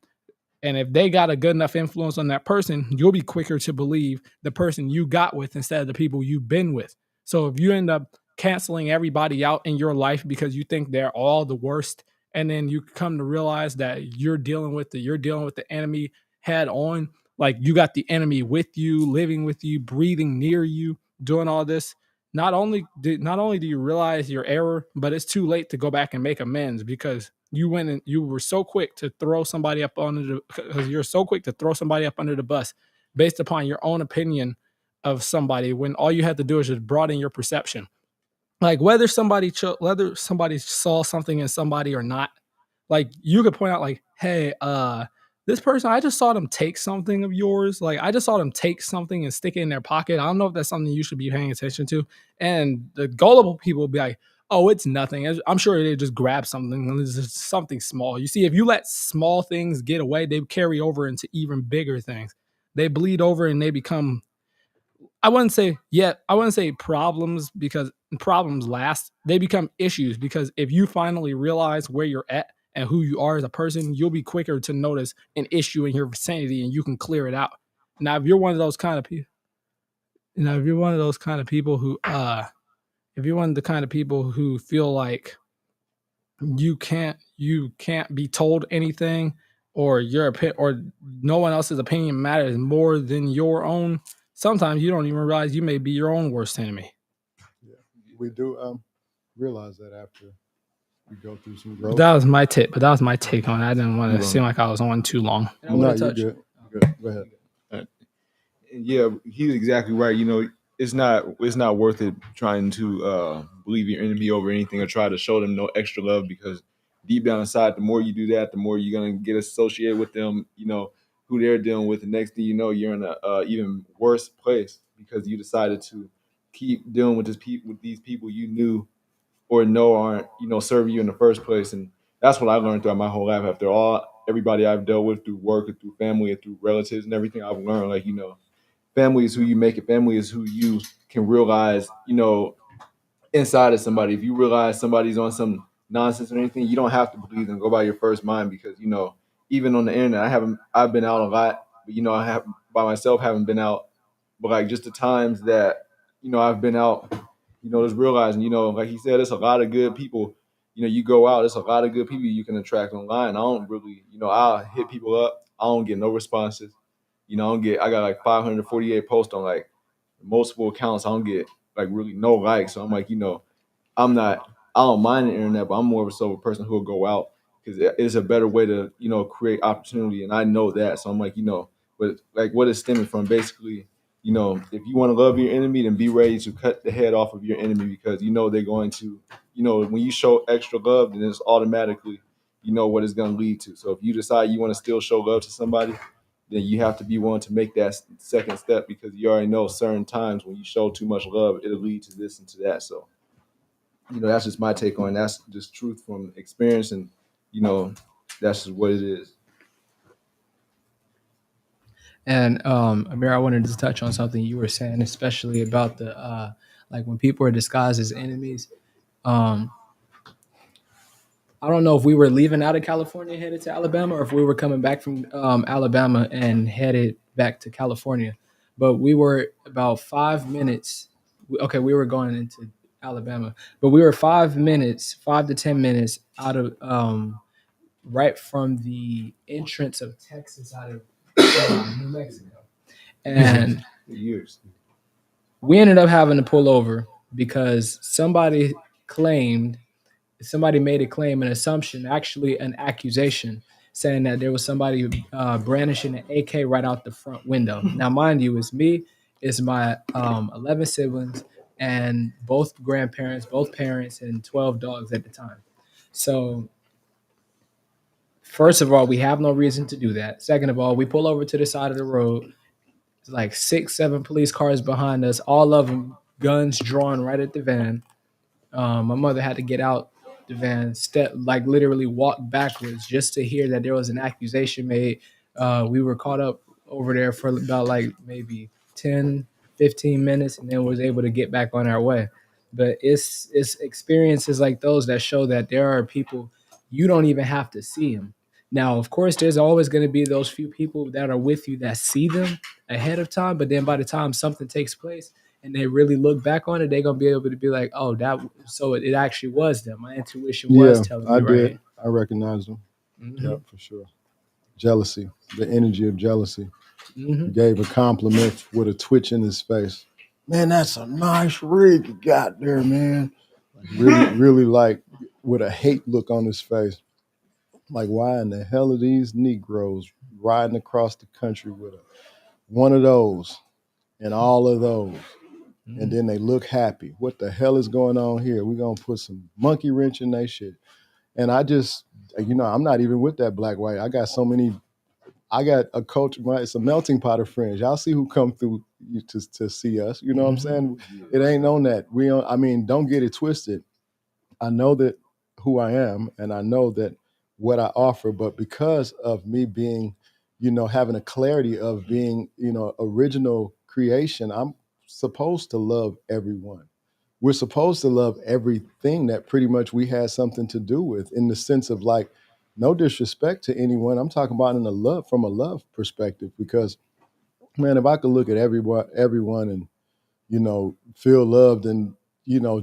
if they got a good enough influence on that person, you'll be quicker to believe the person you got with instead of the people you've been with. So if you end up canceling everybody out in your life because you think they're all the worst, and then you come to realize that you're dealing with the enemy head on, like you got the enemy with you, living with you, breathing near you, doing all this. Not only do you realize your error, but it's too late to go back and make amends, because you went and you were so quick to throw somebody up under the because you're so quick to throw somebody up under the bus based upon your own opinion of somebody, when all you had to do is just broaden your perception. Like, whether somebody saw something in somebody or not, like, you could point out, like, hey, this person, I just saw them take something of yours. Like, I just saw them take something and stick it in their pocket. I don't know if that's something you should be paying attention to. And the gullible people will be like, oh, it's nothing. I'm sure they just grab something and it's just something small. You see, if you let small things get away, they carry over into even bigger things. They bleed over and they become, I wouldn't say problems, because problems last. They become issues, because if you finally realize where you're at and who you are as a person, you'll be quicker to notice an issue in your vicinity and you can clear it out. Now, if you're one of those kind of people, if you're one of those kind of people who, if you're one of the kind of people who feel like you can't be told anything, or or no one else's opinion matters more than your own, sometimes you don't even realize you may be your own worst enemy. Yeah, we do realize that after we go through some growth. That was my tip, but that was my take on it. I didn't want to seem like I was on too long. And I want to you're touch. good. You're good. Go ahead. Yeah, he's exactly right. It's not worth it trying to believe your enemy over anything or try to show them no extra love, because deep down inside, the more you do that, the more you're gonna get associated with them. Who they're dealing with. The next thing you know, you're in a even worse place because you decided to keep dealing with these people you knew or know aren't, serving you in the first place. And that's what I learned throughout my whole life. After everybody I've dealt with through work and through family and through relatives and everything, I've learned, like, family is who you make it. Family is who you can realize, inside of somebody. If you realize somebody's on some nonsense or anything, you don't have to believe them. Go by your first mind, because even on the internet, I've been out a lot, but I have by myself, haven't been out. But like, just the times that I've been out, just realizing, like he said, there's a lot of good people. You go out, there's a lot of good people you can attract online. I don't really, I'll hit people up. I don't get no responses. I got like 548 posts on like multiple accounts. I don't get like really no likes. So I'm like, I don't mind the internet, but I'm more of a sober person who will go out because it's a better way to, create opportunity. And I know that. So I'm like, but like what is stemming from basically, if you want to love your enemy, then be ready to cut the head off of your enemy, because they're going to, when you show extra love, then it's automatically, what it's going to lead to. So if you decide you want to still show love to somebody, then you have to be willing to make that second step, because you already know certain times when you show too much love, it'll lead to this and to that. So, that's just my take on it. That's just truth from experience, and that's just what it is. And Amir, I wanted to touch on something you were saying, especially about the like when people are disguised as enemies. Um, I don't know if we were leaving out of California headed to Alabama, or if we were coming back from Alabama and headed back to California. But we were about 5 minutes. Okay, we were going into Alabama, but we were 5 minutes, 5 to 10 minutes out of right from the entrance of Texas out of New Mexico. And Years. we ended up having to pull over because somebody made a claim, an assumption, actually an accusation, saying that there was somebody brandishing an AK right out the front window. Now, mind you, it's me, it's my 11 siblings, and both grandparents, both parents, and 12 dogs at the time. So, first of all, we have no reason to do that. Second of all, we pull over to the side of the road. It's like 6, 7 police cars behind us, all of them guns drawn right at the van. My mother had to get out the van, step like literally walk backwards just to hear that there was an accusation made. We were caught up over there for about like maybe 10, 15 minutes, and then was able to get back on our way. But it's experiences like those that show that there are people you don't even have to see them. Now, of course, there's always going to be those few people that are with you that see them ahead of time, but then by the time something takes place, and they really look back on it, they're gonna be able to be like, "Oh, it actually was them. My intuition was Yeah, telling I me did. right." I recognized them. Mm-hmm. Yep, for sure. Jealousy, the energy of jealousy. Mm-hmm. He gave a compliment with a twitch in his face. Man, that's a nice rig you got there, man. Really, really like with a hate look on his face. Like, why in the hell are these Negroes riding across the country with one of those and all of those? And then they look happy. What the hell is going on here? We're going to put some monkey wrench in their shit. And I just, I'm not even with that black white. I got a culture, it's a melting pot of friends. Y'all see who come through to see us. You know what I'm saying? It ain't on that. Don't get it twisted. I know that who I am, and I know that what I offer, but because of me being, having a clarity of being, original creation, I'm supposed to love everyone. We're supposed to love everything that pretty much we had something to do with, in the sense of like, no disrespect to anyone. I'm talking about from a love perspective, because man, if I could look at everyone and feel loved, and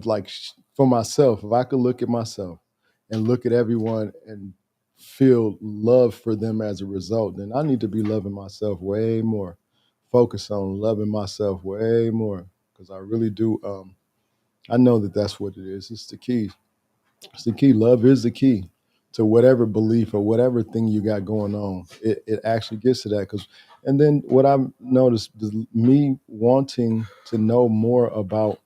like for myself, if I could look at myself and look at everyone and feel love for them as a result, then I need to be loving myself way more. Focus on loving myself way more, because I really do. I know that that's what it is. It's the key. It's the key. Love is the key to whatever belief or whatever thing you got going on. It actually gets to that. And then what I've noticed is me wanting to know more about,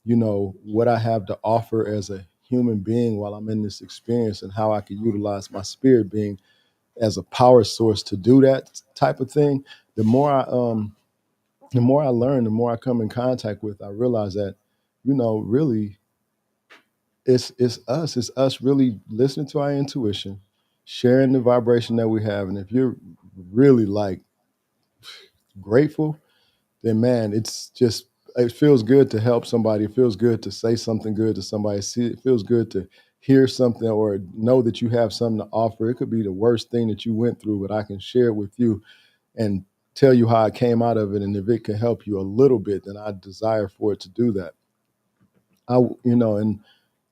what I have to offer as a human being while I'm in this experience, and how I can utilize my spirit being as a power source to do that type of thing. The more The more I learn, the more I come in contact with, I realize that, really it's us really listening to our intuition, sharing the vibration that we have. And if you're really like grateful, then man, it's just it feels good to help somebody. It feels good to say something good to somebody. See, it feels good to hear something or know that you have something to offer. It could be the worst thing that you went through, but I can share it with you and tell you how I came out of it. And if it can help you a little bit, then I desire for it to do that. And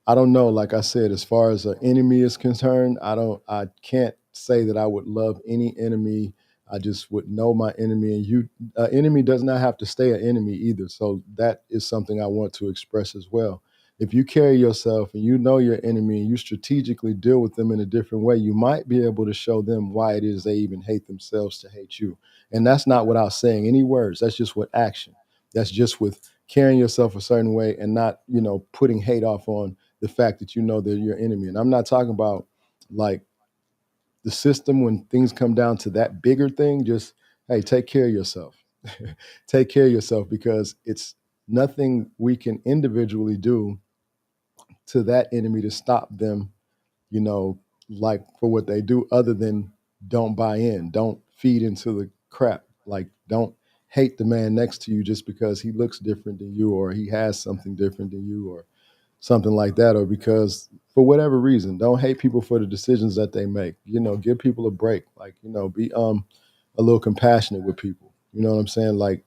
I don't know. Like I said, as far as an enemy is concerned, I can't say that I would love any enemy. I just would know my enemy, and enemy does not have to stay an enemy either. So that is something I want to express as well. If you carry yourself and you know your enemy and you strategically deal with them in a different way, you might be able to show them why it is they even hate themselves to hate you. And that's not without saying any words. That's just with action. That's just with carrying yourself a certain way and not, putting hate off on the fact that you know they're your enemy. And I'm not talking about like the system when things come down to that bigger thing. Just, hey, take care of yourself. Take care of yourself, because it's nothing we can individually do to that enemy to stop them, like for what they do, other than don't buy in, don't feed into the crap. Like, don't hate the man next to you just because he looks different than you or he has something different than you or something like that, or because for whatever reason. Don't hate people for the decisions that they make. Give people a break. Like, be a little compassionate with people. You know what I'm saying? Like,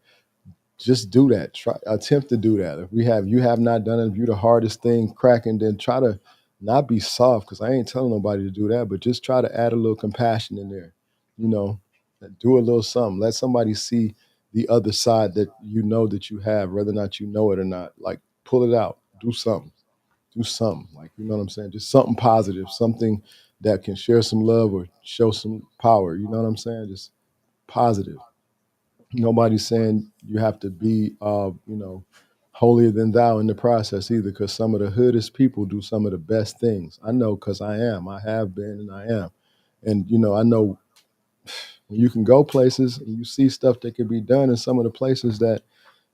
just do that. Try attempt to do that. If you have not done it, if you the hardest thing cracking, then try to not be soft, because I ain't telling nobody to do that, but just try to add a little compassion in there. You know, do a little something. Let somebody see the other side that you know that you have, whether or not you know it or not. Like, pull it out. Do something. Do something. Like, you know what I'm saying? Just something positive, something that can share some love or show some power. You know what I'm saying? Just positive. Nobody's saying you have to be, holier than thou in the process either, because some of the hoodest people do some of the best things. I know, because I am. I have been and I am. And, I know when you can go places and you see stuff that can be done in some of the places that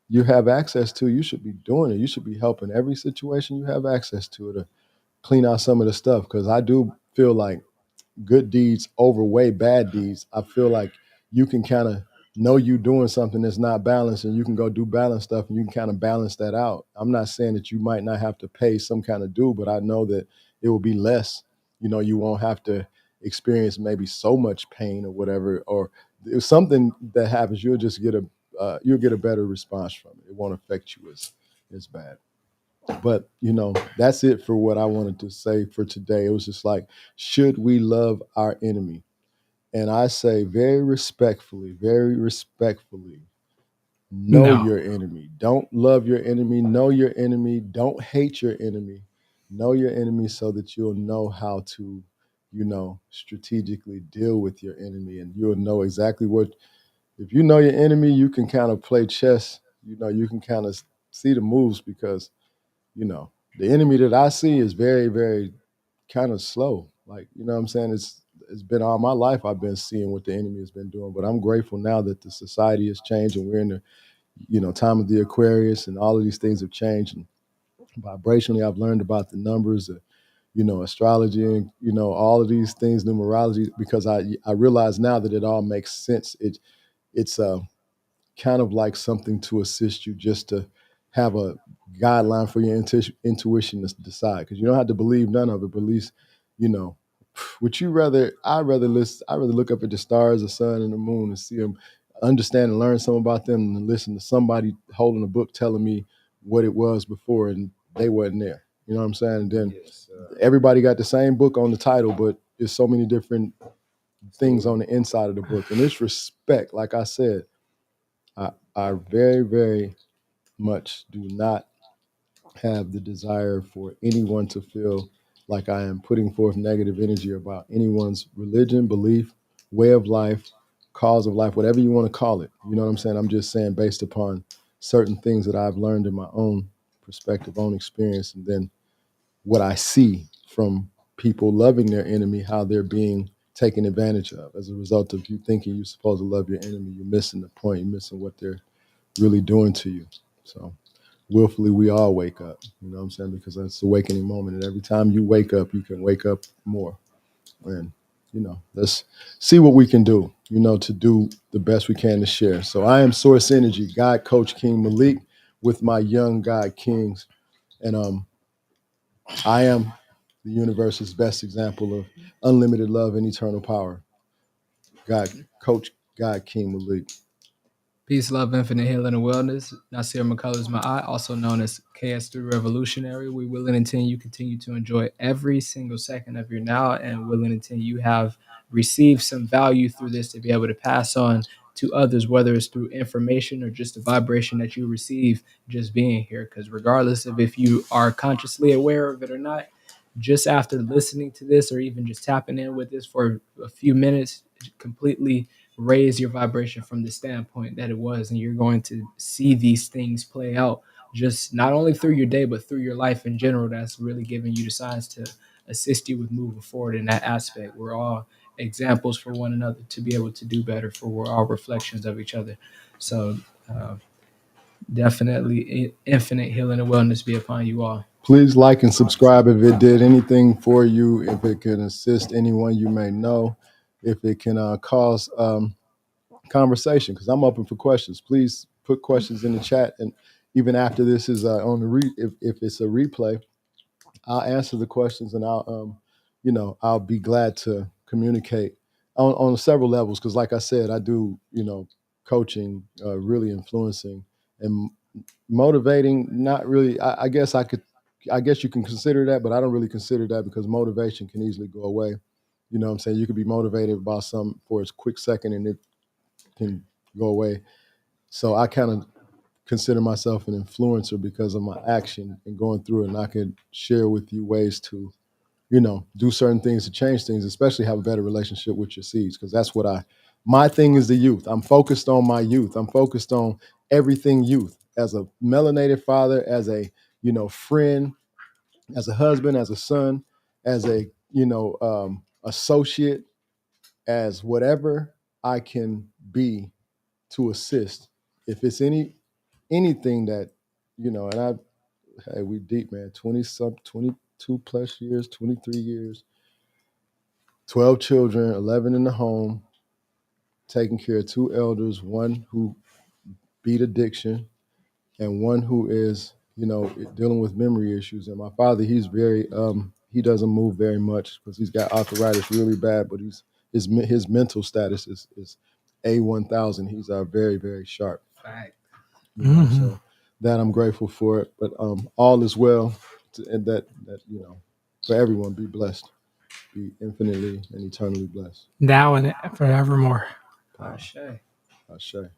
you have access to, you should be doing it. You should be helping every situation you have access to clean out some of the stuff, because I do feel like good deeds overweigh bad deeds. I feel like you can kind of know you doing something that's not balanced, and you can go do balanced stuff, and you can kind of balance that out. I'm not saying that you might not have to pay some kind of due, but I know that it will be less. You won't have to experience maybe so much pain or whatever, or if something that happens, you'll get a better response from it. It won't affect you as bad. But that's it for what I wanted to say for today. It was just like, should we love our enemy? And I say very respectfully, know No. your enemy. Don't love your enemy. Know your enemy. Don't hate your enemy. Know your enemy so that you'll know how to, strategically deal with your enemy. And you'll know exactly if you know your enemy, you can kind of play chess. You can kind of see the moves, because you know, the enemy that I see is very, very kind of slow. Like, what I'm saying? It's been all my life I've been seeing what the enemy has been doing. But I'm grateful now that the society has changed and we're in the, time of the Aquarius, and all of these things have changed. And vibrationally, I've learned about the numbers, astrology, and, all of these things, numerology, because I realize now that it all makes sense. It's kind of like something to assist you, just to have a guideline for your intuition to decide, because you don't have to believe none of it, but at least you know would you rather I rather look up at the stars, the sun, and the moon, and see them, understand and learn something about them, than listen to somebody holding a book telling me what it was before and they wasn't there. You know what I'm saying? And then Yes, everybody got the same book on the title, but there's so many different things on the inside of the book. And it's respect. Like I said, I very, very much do not have the desire for anyone to feel like I am putting forth negative energy about anyone's religion, belief, way of life, cause of life, whatever you want to call it. You know what I'm saying? I'm just saying, based upon certain things that I've learned in my own perspective, own experience, and then what I see from people loving their enemy, how they're being taken advantage of as a result of you thinking you're supposed to love your enemy. You're missing the point. You're missing what they're really doing to you. So willfully we all wake up, you know what I'm saying? Because that's the awakening moment. And every time you wake up, you can wake up more. And, let's see what we can do, to do the best we can to share. So I am Source Energy, God Coach King Malik, with my young God Kings. And I am the universe's best example of unlimited love and eternal power. God Coach God King Malik. Peace, love, infinite healing, and wellness. Nasir McCullough is my I, also known as KS3 Revolutionary. We will and intend you continue to enjoy every single second of your now, and will and intend you have received some value through this to be able to pass on to others, whether it's through information or just the vibration that you receive just being here. Because regardless of if you are consciously aware of it or not, just after listening to this or even just tapping in with this for a few minutes, completely raise your vibration from the standpoint that it was, and you're going to see these things play out just not only through your day but through your life in general. That's really giving you the signs to assist you with moving forward in that aspect. We're all examples for one another to be able to do better, for we're all reflections of each other. So definitely infinite healing and wellness be upon you all. Please like and subscribe if it did anything for you, if it can assist anyone you may know, if it can cause conversation, because I'm open for questions. Please put questions in the chat, and even after this is on the if it's a replay, I'll answer the questions, and I'll be glad to communicate on several levels, because like I said, I do coaching, really influencing and motivating. Not really. I guess you can consider that, but I don't really consider that, because motivation can easily go away. You know what I'm saying? You could be motivated about something for a quick second and it can go away. So I kind of consider myself an influencer because of my action and going through it. And I can share with you ways to, do certain things to change things, especially have a better relationship with your seeds. Because that's what my thing is, the youth. I'm focused on my youth. I'm focused on everything youth, as a melanated father, as a, friend, as a husband, as a son, as a, associate, as whatever I can be to assist. If it's anything that, and we deep, man, 22 plus years, 23 years, 12 children, 11 in the home, taking care of 2 elders, one who beat addiction and one who is, dealing with memory issues. And my father, he's very, he doesn't move very much because he's got arthritis really bad, but his mental status is A1000. He's very, very sharp. Fact. So that I'm grateful for it. But all is well, and that for everyone, be blessed, be infinitely and eternally blessed. Now and forevermore. Ashe. Ashe.